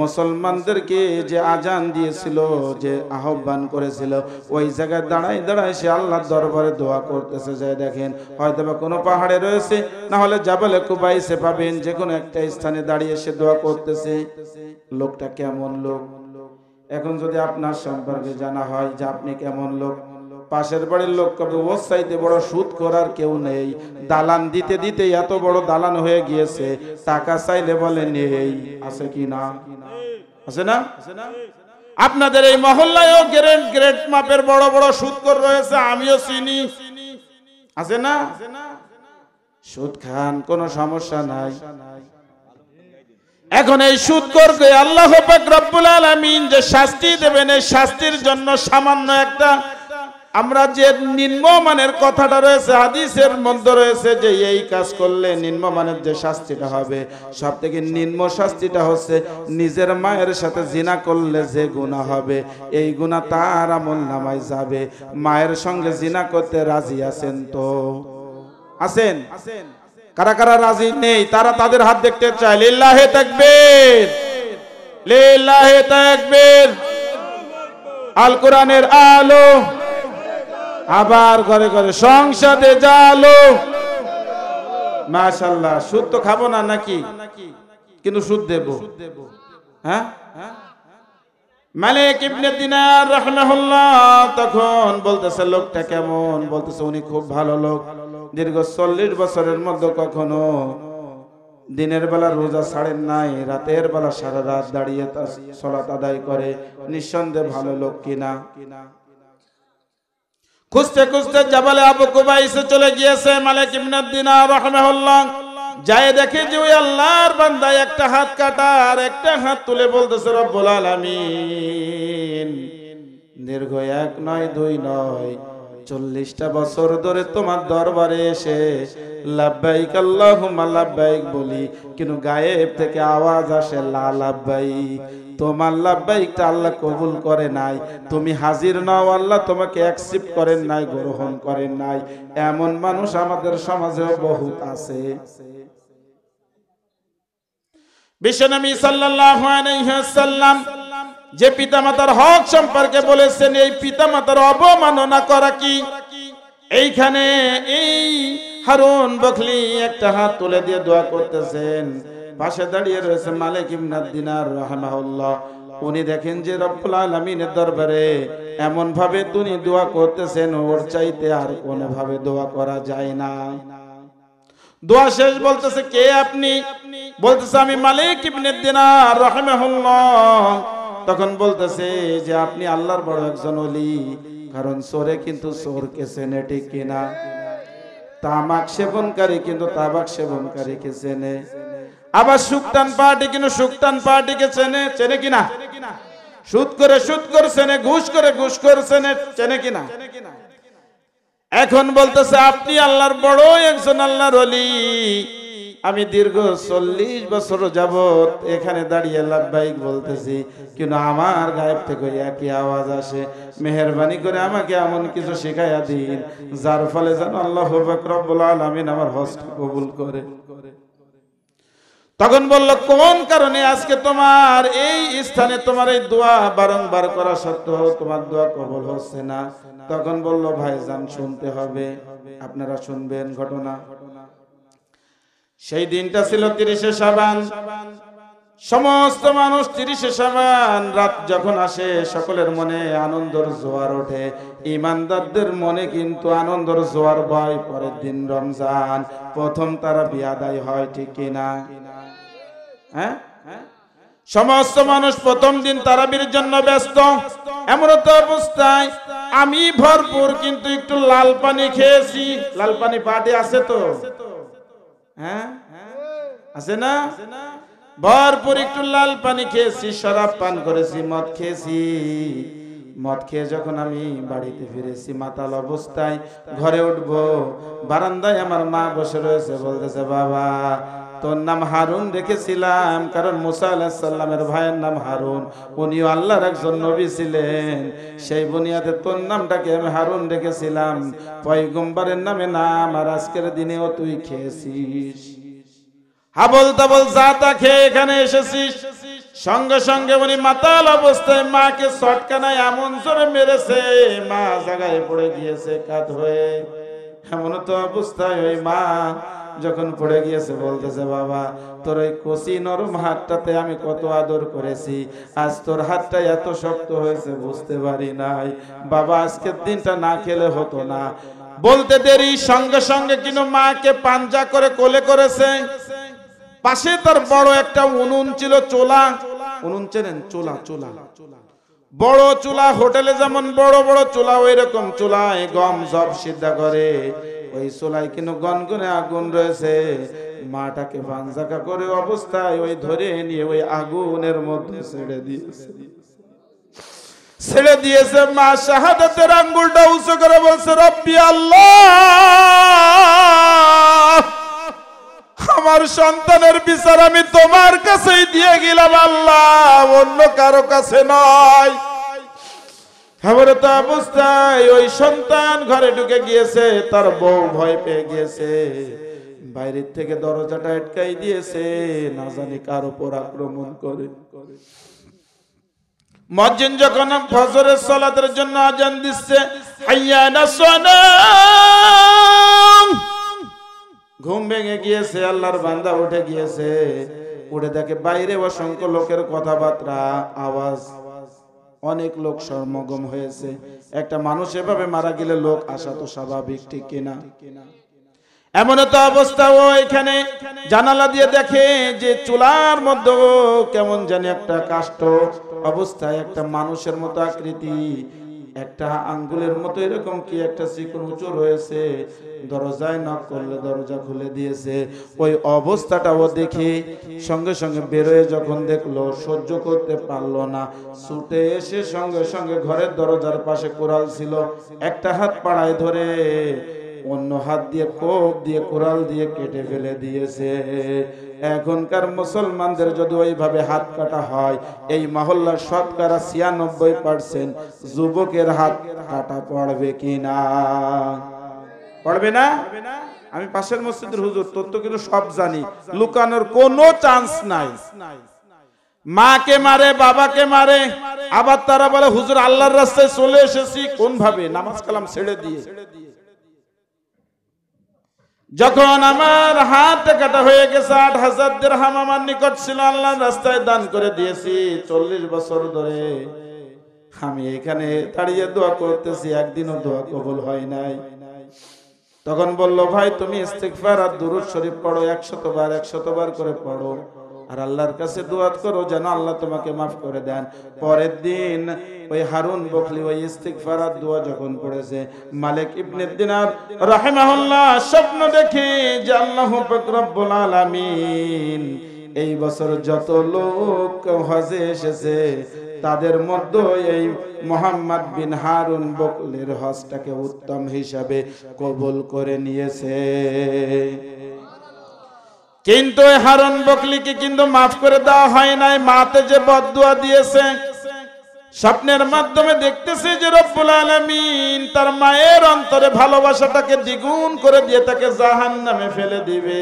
মুসলমানদেরকে যে আজান দিয়েছিল, যে আহ্বান করেছিল, ওই জায়গায় দাঁড়ায় দাঁড়ায় সে আল্লাহর দরবারে দোয়া করতেছে। যে দেখেন হয়তো বা কোনো পাহাড়ে রয়েছে, না হলে জাবালে কুবাইসে পাবেন, যে কোনো একটা স্থানে দাঁড়িয়ে সে দোয়া করতেছে। লোকটা কেমন লোক? এখন যদি আপনার সম্পর্কে জানা হয় যে আপনি কেমন লোক, পাশের বাড়ির লোক কবে ওর চাইতে বড় সুদ করার কেউ নেই। দালান দিতে দিতে এত বড় দালান হয়ে গিয়েছে, টাকা চাইলে বলে নেই। আছে কি না? আছে না? আপনাদের এই মহল্লায়ও গ্রেট গ্রেট মাপের বড় বড় সুদখোর রয়েছে, আমিও চিনি। আছে না? সুদ খান, কোনো সমস্যা নাই। এখন এই সুদখোরকে আল্লাহ পাক রব্বুল আলামিন যে শাস্তি দেবেন, এই শাস্তির জন্য সামান্য একটা আমরা যে নিম্নমানের কথাটা রয়েছে হাদিসের মধ্যে রয়েছে যে এই কাজ করলে নিম্নমানের যে শাস্তিটা হবে, সব থেকে নিম্ন শাস্তিটা হচ্ছে নিজের মায়ের সাথে জিনা করলে যে গুনাহ হবে এই গুনাহ তার আমলনামায় যাবে। মায়ের সঙ্গে জিনা করতে রাজি আছেন তো? আছেন? কারা কারা রাজি নেই তারা তাদের হাত দেখতে চাই। লিল্লাহে তাকবীর, লিল্লাহে তাকবীর। আল কোরআনের আলো আবার ঘরে ঘরে সংসদে জালো। মাশাআল্লাহ। সুদ তো খাবো না নাকি, কিন্তু সুদ দেব। হ্যাঁ, মালিক ইবনে দিনার রাহমাহুল্লাহ তখন বলতেছে লোকটা কেমন? বলতেছে উনি খুব ভালো লোক। দীর্ঘ 40 বছরের মধ্যে কখনো দিনের বেলা রোজা ছাড়েন নাই, রাতের বেলা সারা রাত দাঁড়িয়ে সালাত আদায় করে। নিঃসন্দেহে ভালো লোক কিনা? খুঁজতে খুঁজতে জাবালে আবু কুবাইসে চলে গিয়েছে মালিক ইবনে দিনার রাহমাহুল্লাহ। যায় দেখে যে ওই আল্লাহর বান্দা একটা হাত কাটা আর একটা হাত তুলে বলতেছে রব্বুল আলামিন দীর্ঘ 1 নয় 2 নয় 40টা বছর ধরে তোমার দরবারে এসে লাব্বাইক আল্লাহুম্মা লাব্বাইক বলি, কিন্তু গায়েব থেকে আওয়াজ আসে লা লাব্বাইক। তোমার লাব্বাইকটা আল্লাহ কবুল করে নাই, তুমি হাজির নাও, আল্লাহ তোমাকে অ্যাকসেপ্ট করেন নাই, গ্রহণ করেন নাই। এমন মানুষ আমাদের সমাজেও বহুত আছে। বিশ্বনবী সাল্লাল্লাহু আলাইহি ওয়াসাল্লাম যে পিতামাতার হক সম্পর্কে বলেছেন, এই পিতামাতার অবমাননা করা কি? এইখানে এই হারুন বখলি একটা হাত তুলে দিয়ে দোয়া করতেছেন, পাশে দাঁড়িয়ে রয়েছে মালিক ইবনে দিনার রাহিমাহুল্লাহ। উনি দেখেন যে রব্বুল আলামিনের দরবারে এমন ভাবে তিনি দোয়া করতেছেন, ওর চাইতে আর কোনো ভাবে দোয়া করা যায় না। দোয়া শেষ বলতেছে, কে আপনি? বলতেছে, আমি মালিক ইবনে দিনার রাহিমাহুল্লাহ। তখন বলতেছে যে আপনি আল্লাহর বড় একজন ওলি, কারণ চোরে কিন্তু চোরকে চেনে, ঠিক কিনা? তামাক সেবনকারী কিন্তু তামাক সেবনকারীকে চেনে, আবার সুকটান পার্টি কিন্তু সুকটান পার্টিকে চেনে, চেনে কিনা? সুদ করে চেনে, ঘুষ করে চেনে, চেনে কিনা? এখন বলতেছে আপনি আল্লাহর বড় একজন আল্লাহর ওলি। আমি দীর্ঘ 40 বছর যাবত এখানে দাঁড়িয়ে লাব্বাইক বলতেছি, কিন্তু আমার গায়েব থেকে একই আওয়াজ আসে। মেহেরবানি করে আমাকে এমন কিছু শিখাইয়া দিন যার ফলে যেন আল্লাহু রব্বুল আলামিন আমার হজ কবুল করে। তখন বলল, কোন কারণে আজকে তোমার এই স্থানে তোমার এই দোয়া বারংবার করা সত্ত্বেও তোমার দোয়া কবুল হচ্ছে না? তখন বলল, ভাইজান শুনতে হবে, আপনারা শুনবেন ঘটনা। সেই দিনটা ছিল 30শে শাবান। সমস্ত মানুষ 30শে শাবান রাত যখন আসে সকলের মনে আনন্দের জোয়ার ওঠে। ঈমানদারদের মনে কিন্তু আনন্দের জোয়ার বয়। পরের দিন রমজান, প্রথম তারাবি আদায় হয়, ঠিক কিনা? হ্যাঁ, সমস্ত মানুষ প্রথম দিন তারাবির জন্য ব্যস্ত। এমন তো অবস্থায় আমি ভরপুর কিন্তু একটু লাল পানি খেয়েছি। লাল পানি পার্টি আছে তো? হ্যাঁ, আছে না? ভরপুর একটু লাল পানি খেয়েছি, শরাব পান করেছি, মদ খেয়েছি। মদ খেয়ে যখন আমি বাড়িতে ফিরেছি মাতাল অবস্থায়, ঘরে উঠবো, বারান্দায় আমার মা বসে রয়েছে, বলতেছে, বাবা তোর নাম হারুন রেখেছিলাম, কারণ মুসা আলাইহিস সালামের ভাইয়ের নাম হারুন, উনিও আল্লাহর একজন নবী ছিলেন। সেই বুনিয়াদে তোর নামটাকে আমি হারুন রেখেছিলাম, পয়গম্বরের নামে নাম, আর আজকের দিনেও তুই খেয়েছিস। হাবল তাবল জাতা খেয়ে এখানে এসেছিস। সঙ্গে সঙ্গে উনি মাতাল অবস্থায় মাকে শটকানায় এমন জোরে মেরেছে, মা জায়গায় পড়ে গিয়েছে কাত হয়ে। এমন তো অবস্থায় ওই মা যখন পড়ে গিয়েছে বলতেছে, বাবা তোর ওই কচি নরম হাতটাতে আমি কত আদর করেছি, আজ তোর হাতটা এত শক্ত হয়েছে বুঝতে পারি নাই। বাবা আজকের দিনটা না খেলে হতো না। বলতে দেরি, সঙ্গে সঙ্গে কিন্তু মাকে পাঞ্জা করে কোলে করেছে। পাশে তার বড় একটা উনুন ছিল, চোলা। উনুন চেনেন? চোলা, চোলা, বড় চুলা। হোটেলে যেমন বড় বড় চুলা, ওই রকম চুলায় গম জব সিদ্ধ করে। ওই চুলায় কিন্তু গনগনে আগুন রয়েছে। মাটাকে পাঞ্জাকা করে অবস্থায় ওই ধরে নিয়ে ওই আগুনের মধ্যে ছেড়ে দিয়েছে। মা শাহাদাতের আঙ্গুলটা উঁচু করে বলছে, রব্বি আল্লাহ, আমার সন্তানের বিচার আমি তোমার কাছেই দিয়ে গেলাম আল্লাহ, অন্য কারো কাছে নয়। খবর তো অবস্থায় ওই সন্তান ঘরে ঢুকে গিয়েছে, তার বউ ভয় পেয়ে গিয়েছে, বাইরের থেকে দরজাটা আটকাই দিয়েছে, না জানি কার উপর আক্রমণ করে। মুয়াজ্জিন যখন ফজরের সালাতের জন্য আজান দিচ্ছে, হাইয়া আলাস সালাম, ঘুম ভেঙে গিয়েছে, আল্লাহর বান্দা উঠে গিয়েছে। উঠে দেখে বাইরে অসংখ্য লোকের কথাবার্তা, আওয়াজ, অনেক লোক সমাগম হয়েছে। একটা মানুষ এভাবে মারা গেলে লোক আসা তো স্বাভাবিক, ঠিক কিনা? এমন তো অবস্থা, ও এখানে জানালা দিয়ে দেখে যে চুলার মধ্যে কেমন জানি একটা কাষ্ঠ অবস্থায় একটা মানুষের মতো আকৃতি একটা আঙ্গুলের মতো এরকম কি একটা চিকন উঁচু রয়েছে, দরজায় নক করলে দরজা খুলে দিয়েছে। ওই অবস্থাটাও দেখে সঙ্গে সঙ্গে বেরোয় যখন দেখলো, সহ্য করতে পারলো না, ছুটে এসে সঙ্গে সঙ্গে ঘরের দরজার পাশে কোরাল ছিল, একটা হাত পাড়ায় ধরে অন্য হাত দিয়ে কোপ দিয়ে কোরাল দিয়ে কেটে ফেলে দিয়েছে। এখনকার মুসলমানদের যদি ওইভাবে হাত কাটা হয়, এই মহল্লার শতকরা 96% যুবকের হাত কাটা পড়বে কিনা? পড়বে না? আমি পাশের মসজিদের হুজুর, তোর তো কিন্তু সব জানি, লুকানোর কোনো চান্স নাই। মাকে মারে, বাবাকে মারে, আবার তারা বলে হুজুর আল্লাহর রাস্তায় চলে এসেছি। কোন ভাবে? নামাজ কালাম ছেড়ে দিয়ে। যখন আমার হাত কাটা হয়ে গেছে, 8,000 দিরহাম আমার নিকট ছিল, আল্লাহর রাস্তায় দান করে দিয়েছি। 40 বছর ধরে আমি এখানে দাঁড়িয়ে দোয়া করতেছি, একদিনও দোয়া কবুল হয় নাই। তখন বলল, ভাই তুমি ইস্তিগফার আর দুরূদ শরীফ পড়ো, 100 বার 100 বার করে পড়ো, আর আল্লাহর কাছে দোয়া করো যেন আল্লাহ তোমাকে মাফ করে দেন। পরের দিন ওই হারুন বকলি ওই ইস্তিগফার আর দোয়া যখন পড়েছে, মালিক ইবনে দিনার রাহিমাহুল্লাহ স্বপ্ন দেখে যে আল্লাহু পাক রব্বুল আলামিন এই বছর যত লোক হজে এসেছে তাদের মধ্যে এই মুহাম্মদ বিন হারুন বকলির হজটাকে উত্তম হিসাবে কবুল করে নিয়েছে। কিন্তু হারুন বকলিকে কিন্তু মাফ করে দেওয়া হয় নাই। মাতে যে বদদুয়া দিয়েছে, স্বপ্নের মাধ্যমে দেখতেছে যে রব্বুল আলামিন তার মায়ের অন্তরে ভালোবাসাটাকে দ্বিগুণ করে দিয়ে তাকে জাহান্নামে ফেলে দিবে,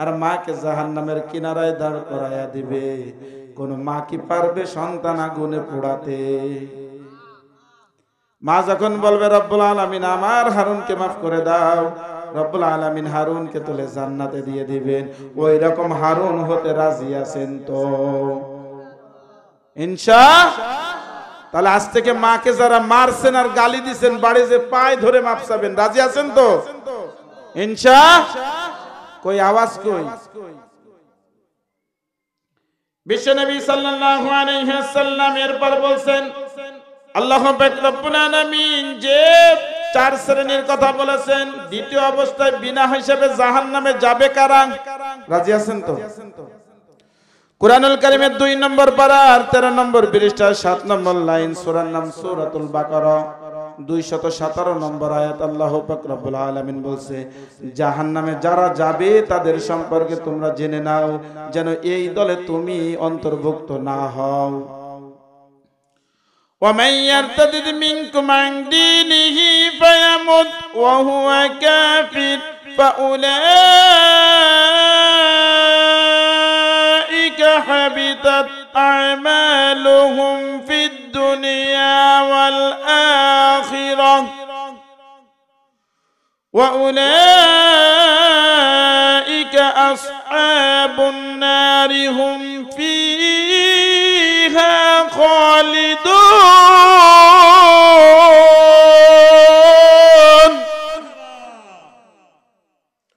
আর মাকে জাহান্নামের কিনারায় দাঁড় করায়া দিবে। কোন মা কি পারবে সন্তান আগুনে পোড়াতে? মা যখন বলবে রব্বুল আলামিন আমার হারুনকে মাফ করে দাও, রব্বুল আলামিন হারুনকে তুলে জান্নাতে দিয়ে দিবেন। ওই রকম হারুন হতে রাজি আছেন তো ইনশাআল্লাহ? তাহলে আজ থেকে মাকে যারা মারছেন আর গালি দিছেন, বাড়ি যে পায়ে ধরে মাপ চাবেন, রাজি আছেন তো ইনশাআল্লাহ? কই আওয়াজ কই? বিশ্বনবী সাল্লাল্লাহু আলাইহি ওয়াসাল্লাম এরপর বলছেন, আল্লাহু পাক রব্বুল আলামিন যে 4 শ্রেণীর কথা বলেছেন, দ্বিতীয় অবস্থায় বিনা হিসাবে জাহান্নামে যাবে কারা? রাজি আছেন তো? কুরআনুল কারীমের 2 নম্বর পারার 13 নম্বর পৃষ্ঠা 7 নম্বর লাইন, সূরার নাম সূরাতুল বাকারা, 217 নম্বর আয়াত। আল্লাহু পাক রব্বুল আলামিন বলছে, জাহান্নামে যারা যাবে তাদের সম্পর্কে তোমরা জেনে নাও, যেন এই দলে তুমি অন্তর্ভুক্ত না হও। ومن يرتد منكم عن دينه فيمت وهو كافر فأولئك حبطت أعمالهم في الدنيا والآخرة وأولئك أصحاب النار هم فيها خالدون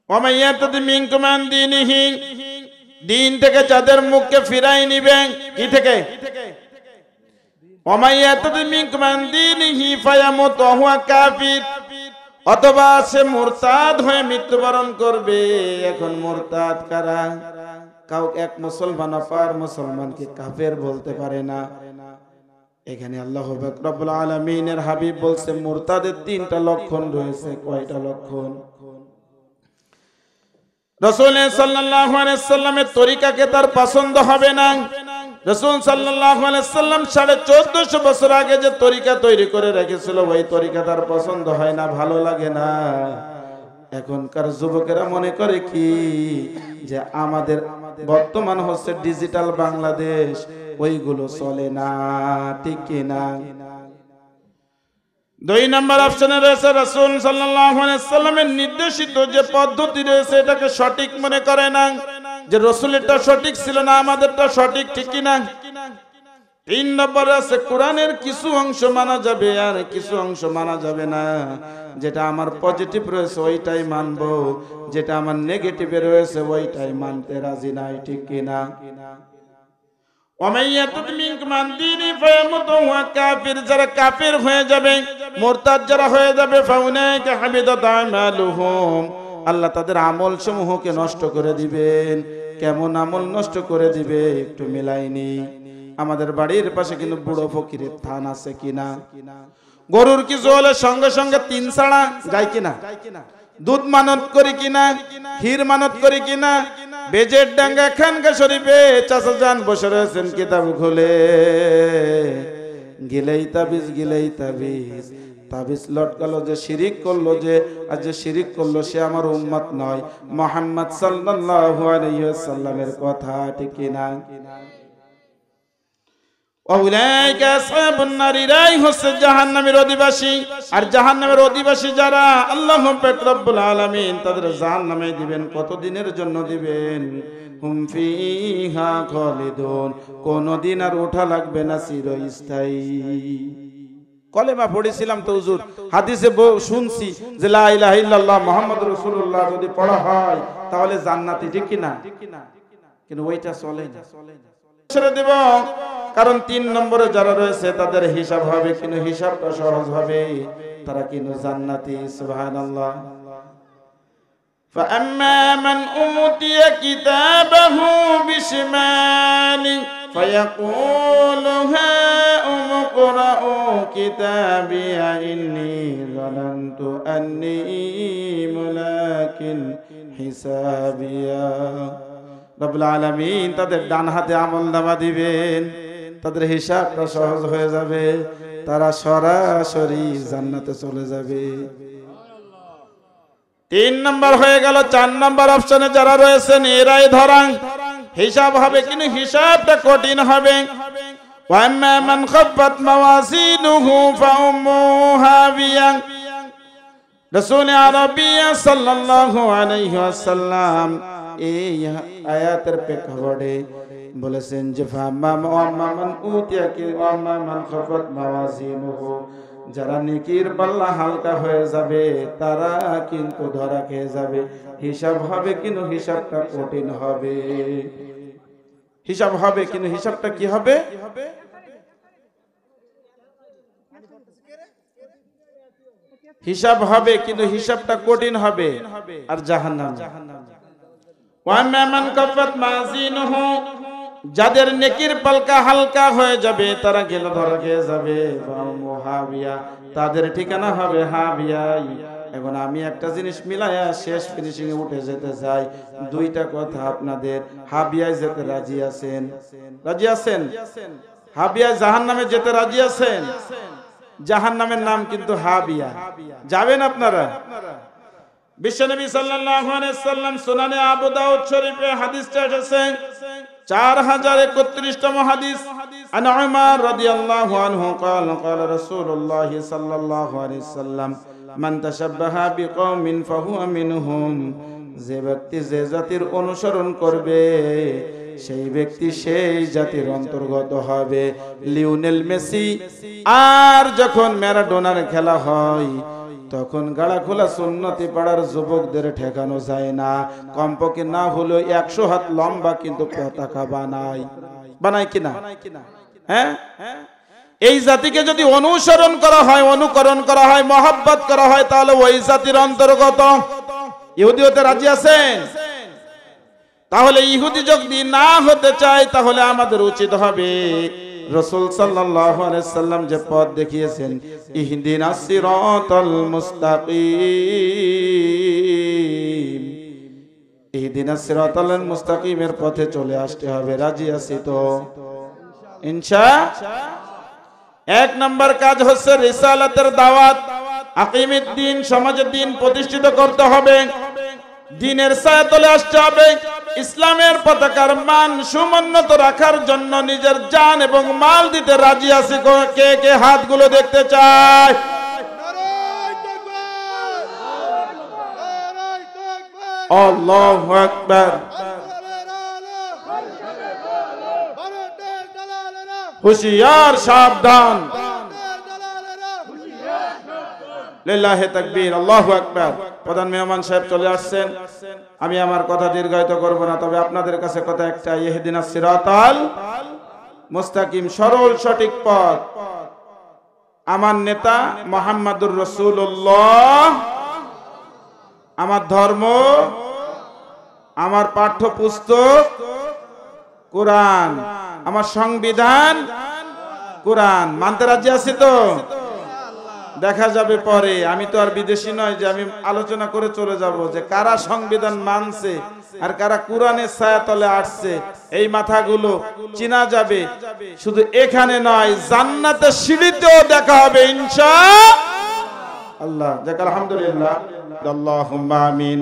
ومن يرتد منكم عن دينه দিন থেকে যাদের মুখকে ফিরাই নিবে, কি থেকে? ومن يرتد منكم عن دينه فيمت وهو كافر, অথবা সে মুরতাদ হয়ে মৃত্যুবরণ করবে। এখন মুরতাদ কারা? কাউ এক মুসলমান অপর মুসলমানকে কাফের বলতে পারে না। এখানে আল্লাহু পাক রব্বুল আলামিনের হাবিব বলছে মুরতাদের 3টা লক্ষণ রয়েছে। কয়টা লক্ষণ? রাসূল সাল্লাল্লাহু আলাইহি সাল্লামের তরিকাকে তার পছন্দ হবে না। রাসূল সাল্লাল্লাহু আলাইহি সাল্লাম 1450 বছর আগে যে তরিকা তৈরি করে রেখেছিল ওই তরিকা তার পছন্দ হয় না, ভালো লাগে না। এখনকার যুবকেরা মনে করে কি যে আমাদের বর্তমান হচ্ছে ডিজিটাল বাংলাদেশ, ওইগুলো চলে না, ঠিক কি না? 2 নম্বর অপশনে রয়েছে রাসূল সাল্লাল্লাহু আলাইহি সাল্লামের নির্দেশিত যে পদ্ধতি রয়েছে এটাকে সঠিক মনে করে না, যে রাসূলেরটা সঠিক ছিল না, আমাদেরটা সঠিক, ঠিক কি না? 3 নম্বর আছে কোরআনের কিছু অংশ মানা যাবে আর কিছু অংশ মানা যাবে না। যেটা আমার পজিটিভ রয়েছে ওইটাই মানবো, যেটা আমার নেগেটিভে রয়েছে ওইটাই মানতে রাজি নাই, ঠিক কি না? যারা কাফির হয়ে যাবে, মুরতাদ যারা হয়ে যাবে, ফাউনাইকা হাবিতাত আমালুহুম, আল্লাহ তাদের আমল সমূহকে নষ্ট করে দিবেন। কেমন আমল নষ্ট করে দিবে একটু মিলাইনি। আমাদের বাড়ির পাশে কিন্তু বুড়ো ফকিরের থান আছে কিনা? গরুর কিছু হলে সঙ্গে সঙ্গে 3 ছাড়া যায় কিনা? দুধ মানত করি কিনা? ক্ষীর মানত করি কিনা? বেজের ডাঙ্গা খানকা শরীফে চাচা যান বসে রয়েছেন, কিতাব খুলে গিলেই তাবিজ, গিলেই তাবিজ, তাবিজ লটকালো যে শিরিক করলো, যে আজ যে শিরিক করলো সে আমার উম্মত নয়। মুহাম্মদ সাল্লাল্লাহু আলাইহি ওয়াসাল্লামের কথা ঠিক কিনা? ওয়াউলাইকা আসহাবুন নার, এরাই হচ্ছে জাহান্নামের অধিবাসী। আর জাহান্নামের অধিবাসী যারা, আল্লাহ পাক রব্বুল আলামিন তাদের জাহান্নামে দিবেন। কতদিনের জন্য দিবেন? হুম ফিহা খালিদুন, কোনদিন আর ওঠা লাগবে না, চিরস্থায়ী। কলেমা পড়েছিলাম তো হুজুর, হাদিসে শুনছি যে লা ইলাহা ইল্লাল্লাহ মুহাম্মাদুর রাসূলুল্লাহ যদি পড়া হয় তাহলে জান্নাতি, ঠিক কিনা? কিন্তু ওইটা চলে না, ছেড়ে দেব। কারণ 3 নম্বরে যারা রয়েছে তাদের হিসাব হবে, কিন্তু হিসাবটা সহজ হবে, তারা কিন্তু জান্নাতি। সুবহানাল্লাহ। فأما من أوتي كتابه بشماله فيقول هاؤم اقرءوا كتابي إني ظننت أني ملاق حسابيا। রব্বুল আলামিন তাদের ডান হাতে আমলনামা দিবেন, তাদের হিসাবটা সহজ হয়ে যাবে, তারা সরাসরি জান্নাতে চলে যাবে। 3 নম্বর হয়ে গেল। 4 নম্বর অপশনে যারা রয়েছেন এরাই ধরা, হিসাব হবে কিন্তু হিসাবটা কঠিন হবে। ওয়াম্মা মান খাফফাত মাওয়াজিনুহু ফাউম্মুহু হাবিয়া। রাসূল আরবী সাল্লাল্লাহু আলাইহি ওয়াসাল্লাম এই আয়াতের প্রেক্ষাপটে বলেছেন যে ফাম্মা মান উতিয়া কি ওয়াম্মা মান খাফফাত মাওয়াজিনুহু, যারা নেকির পাল্লা হালকা হয়ে যাবে তারা কিন্তু ধরা খেয়ে যাবে। হিসাব হবে কিন্তু হিসাবটা কঠিন হবে। হিসাব হবে কিন্তু হিসাবটা কি হবে? হিসাব হবে কিন্তু হিসাবটা কঠিন হবে। আর জাহান্নাম, ওয়াম্মা মান কাফাত মাজিনুহু, যাদের নেকির পালকা হালকা হয়ে যাবে তারা গেল ধরা খেয়ে যাবে। হাবিয়া, তাদের ঠিকানা হবে হাবিয়াই। এখন আমি একটা জিনিস মিলায়া শেষ ফিনিশিং এ উঠে যেতে চাই। 2টা কথা আপনাদের। হাবিয়ায় যেতে রাজি আছেন? রাজি আছেন? হাবিয়ায় জাহান্নামে যেতে রাজি আছেন? জাহান্নামের নাম কিন্তু হাবিয়া। যাবেন আপনারা? বিশ্বনবী সাল্লাল্লাহু আলাইহি সাল্লাম সুনানে আবু দাউদ শরীফে হাদিসটা এসেছে 4031তম হাদিস। আন উমর রাদিয়াল্লাহু আনহু قال قال رسول الله صلى الله عليه وسلم من تشبه بقوم فهو منهم। যে ব্যক্তি যে জাতির অনুসরণ করবে সেই ব্যক্তি সেই জাতির অন্তর্গত হবে। লিওনেল মেসি আর যখন ম্যারাডোনার খেলা হয় তখন গাড়া খোলা সুন্নতি পাড়ার যুবকদের ঠেকানো যায় না। কমপক্ষে না হলো 100 হাত লম্বা কিন্তু পতাকা বানায়। বানায় কিনা? হ্যাঁ, এই জাতিকে যদি অনুসরণ করা হয়, অনুকরণ করা হয়, মহব্বত করা হয় তাহলে ওই জাতির অন্তর্গত। ইহুদি হতে রাজি আছেন? তাহলে ইহুদি যদি না হতে চায় তাহলে আমাদের উচিত হবে রাসূল সাল্লাল্লাহু আলাইহি সাল্লাম যে পথ দেখিয়েছেন, ইহদিনাস সিরাতাল মুস্তাকিম, ইহদিনাস সিরাতাল মুস্তাকিমের পথে চলে আসতে হবে। রাজি আছি তো ইনশাআল্লাহ? 1 নম্বর কাজ হচ্ছে রিসালাতের দাওয়াত। আকিমিদ দ্বীন, সমাজের দ্বীন প্রতিষ্ঠিত করতে হবে, দ্বীনের ছায়াতলে আসতে হবে। ইসলামের পতাকার মান সমুন্নত রাখার জন্য নিজের জান এবং মাল দিতে রাজি আছে? কে কে হাতগুলো দেখতে চায়? আল্লাহু আকবার। হুশিয়ার, সাবধান। লিল্লাহি তাকবীর, আল্লাহু আকবার। প্রধান মেহমান সাহেব চলে আসছেন। আমি আমার কথা দীর্ঘায়িত করব না, তবে আপনাদের কাছে কথা একটা, ইহদিনাস সিরাতাল মুস্তাকিম সরল সঠিক পথ আমার নেতা মুহাম্মাদুর রাসূলুল্লাহ, আমার ধর্ম, আমার পাঠ্যপুস্তক কোরআন, আমার সংবিধান কোরআন। মানতে রাজি আছি তো? দেখা যাবে পরে। আমি তো আর বিদেশি নয় যে আমি আলোচনা করে চলে যাব যে কারা সংবিধান মানছে আর কারা কোরআনের ছায়াতলে আসছে। এই মাথাগুলো চিনা যাবে, শুধু এখানে নয়, জান্নাতের সিঁড়িতেও দেখা হবে ইনশাআল্লাহ। যাক আলহামদুলিল্লাহ, আল্লাহুম্মা আমিন।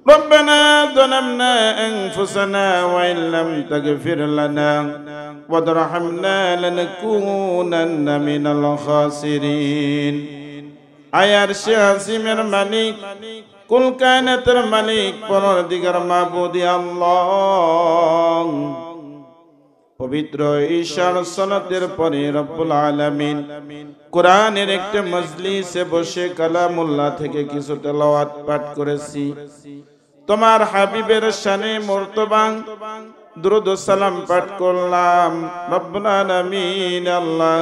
ربنا ظلمنا أنفسنا وإن لم تغفر لنا وترحمنا لنكونن من الخاسرين। আয়ার শাসিমের মালিক, কুল কায়নাতের মালিক, পরদিগার মাবুদ আল্লাহ, পবিত্র ঈশার সালাতের পরে রব্বুল আলামিন কোরআনের একটা মজলিসে বসে কালামুল্লাহ থেকে কিছু তেলাওয়াত পাঠ করেছি। তোমার হাবিবের শানে মর্তবা দুরূদ ও সালাম পাঠ করলাম। রব্বুল আলামিন আল্লাহ,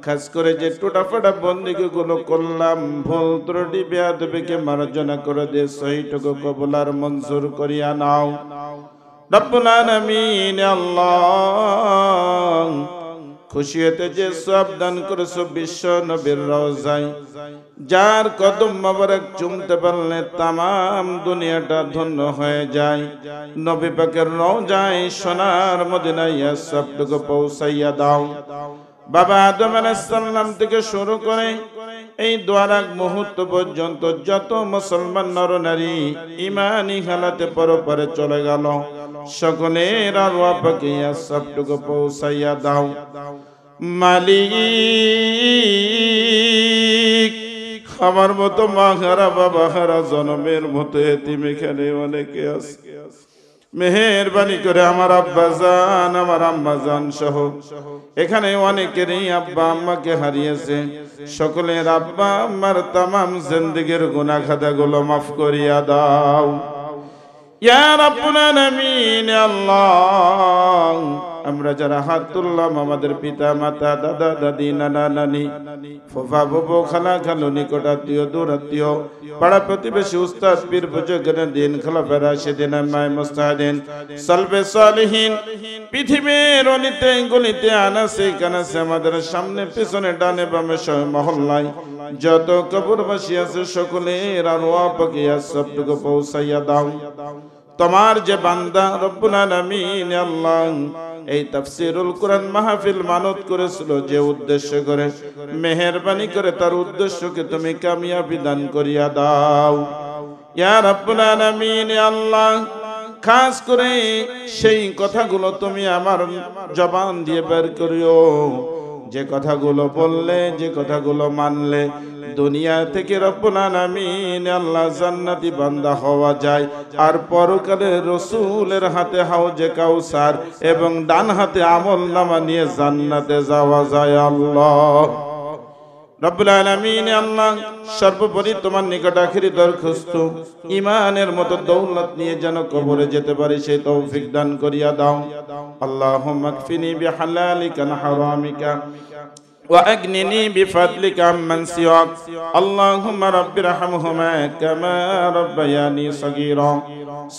খাস করে যে টুটাফাটা বন্দেগী গুলো করলাম, ভুল ত্রুটি বেয়াদবিকে মার্জনা করে দিয়ে সহিটুকু কবুল আর মঞ্জুর করিয়া নাও। রব্বুল আলামিন আল্লাহ, খুশি হতে যে সব দান করেছো বিশ্ব নবীর রওজায়, যার কদম মোবারক চুমতে পারলে তামাম দুনিয়াটা ধন্য হয়ে যায়। নবী পাকের রওজায় সোনার মদিনায় সবটুকু পৌঁছাইয়া দাও। বাবা আদম আলাইহিস সালাম থেকে শুরু করে এই দোয়ার আগ মুহূর্ত পর্যন্ত যত মুসলমান নরনারী ঈমানি হালাতে পরপারে চলে গেল, সকলের আরওয়াহ পাকে সবটুকু পৌঁছাইয়া দাও। মালিক, আমার মতো মা হারা বাবা হারা জনমের মতো এতিম এখানে অনেকে আছে। মেহেরবানি করে আমার আব্বা জান, আমার আম্মা জান সহ এখানে অনেকেরই আব্বা আম্মাকে হারিয়েছে। সকলের আব্বা আম্মার তামাম জিন্দেগীর গুনাহ খাতাগুলো মাফ করিয়া দাও ইয়া রাব্বুল আলামিন। আল্লাহ, আমরা যারা হাত তুললাম, আমাদের পিতা মাতা, দাদা দাদি, নানা নানি, ফুফা ফুফু, খালা খালু, নিকট আত্মীয়, দূর আত্মীয়, পাড়া প্রতিবেশী, উস্তাদ, পীর বুজুর্গ দিন, খোলাফায়ে রাশিদিন, আইম্মায়ে মুজতাহিদিন, সালফে সালিহিন, পৃথিবীর অলিতে গলিতে, আনাসে কানাসে, আমাদের সামনে পিছনে ডানে বামে সব মহল্লায় যত কবরবাসী আছে সকলের আরওয়াহ পাকে সবটুকু পৌঁছাইয়া দাও। তোমার যে বান্দা রব্বুল আলামিন আল্লাহ এই তাফসীরুল কোরআন মাহফিল মানত করেছিল যে উদ্দেশ্য করে, মেহেরবানি করে তার উদ্দেশ্যকে তুমি কামিয়াবি দান করিয়া দাও ইয়া রাব্বুল আলামিন আল্লাহ। খাস করে সেই কথাগুলো তুমি আমার জবান দিয়ে বের করিও, যে কথাগুলো বললে, যে কথাগুলো মানলে দুনিয়া থেকে রব্বুল আলামিন আল্লাহ জান্নাতি বান্দা হওয়া যায়, আর পরকালে রাসূলের হাতে হাউজে কাউসার এবং ডান হাতে আমলনামা নিয়ে জান্নাতে যাওয়া যায়। আল্লাহ রব্বুল আলামিন আল্লাহ, সর্বোপরি তোমার নিকট আখিরি দরখাস্ত, ঈমানের মতো দৌলত নিয়ে যেন কবরে যেতে পারি সেই তৌফিক দান করিয়া দাও। আল্লাহুম্মা কফিনি বিহালালিকা আন হারামিকা وأغنني بفضلك عمن سواك اللهم رب ارحمهما كما ربياني صغيرا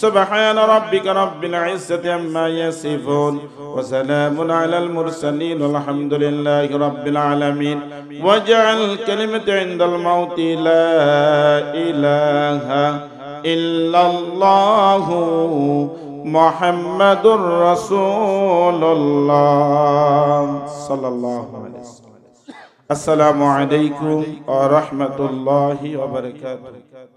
سبحان ربك رب العزة عما يصفون وسلام على المرسلين والحمد لله رب العالمين واجعل كلمة عند الموت لا إله إلا الله محمد رسول الله صلى الله عليه وسلم। আসসালামু আলাইকুম ওয়া রাহমাতুল্লাহি ওয়া বারাকাতুহু।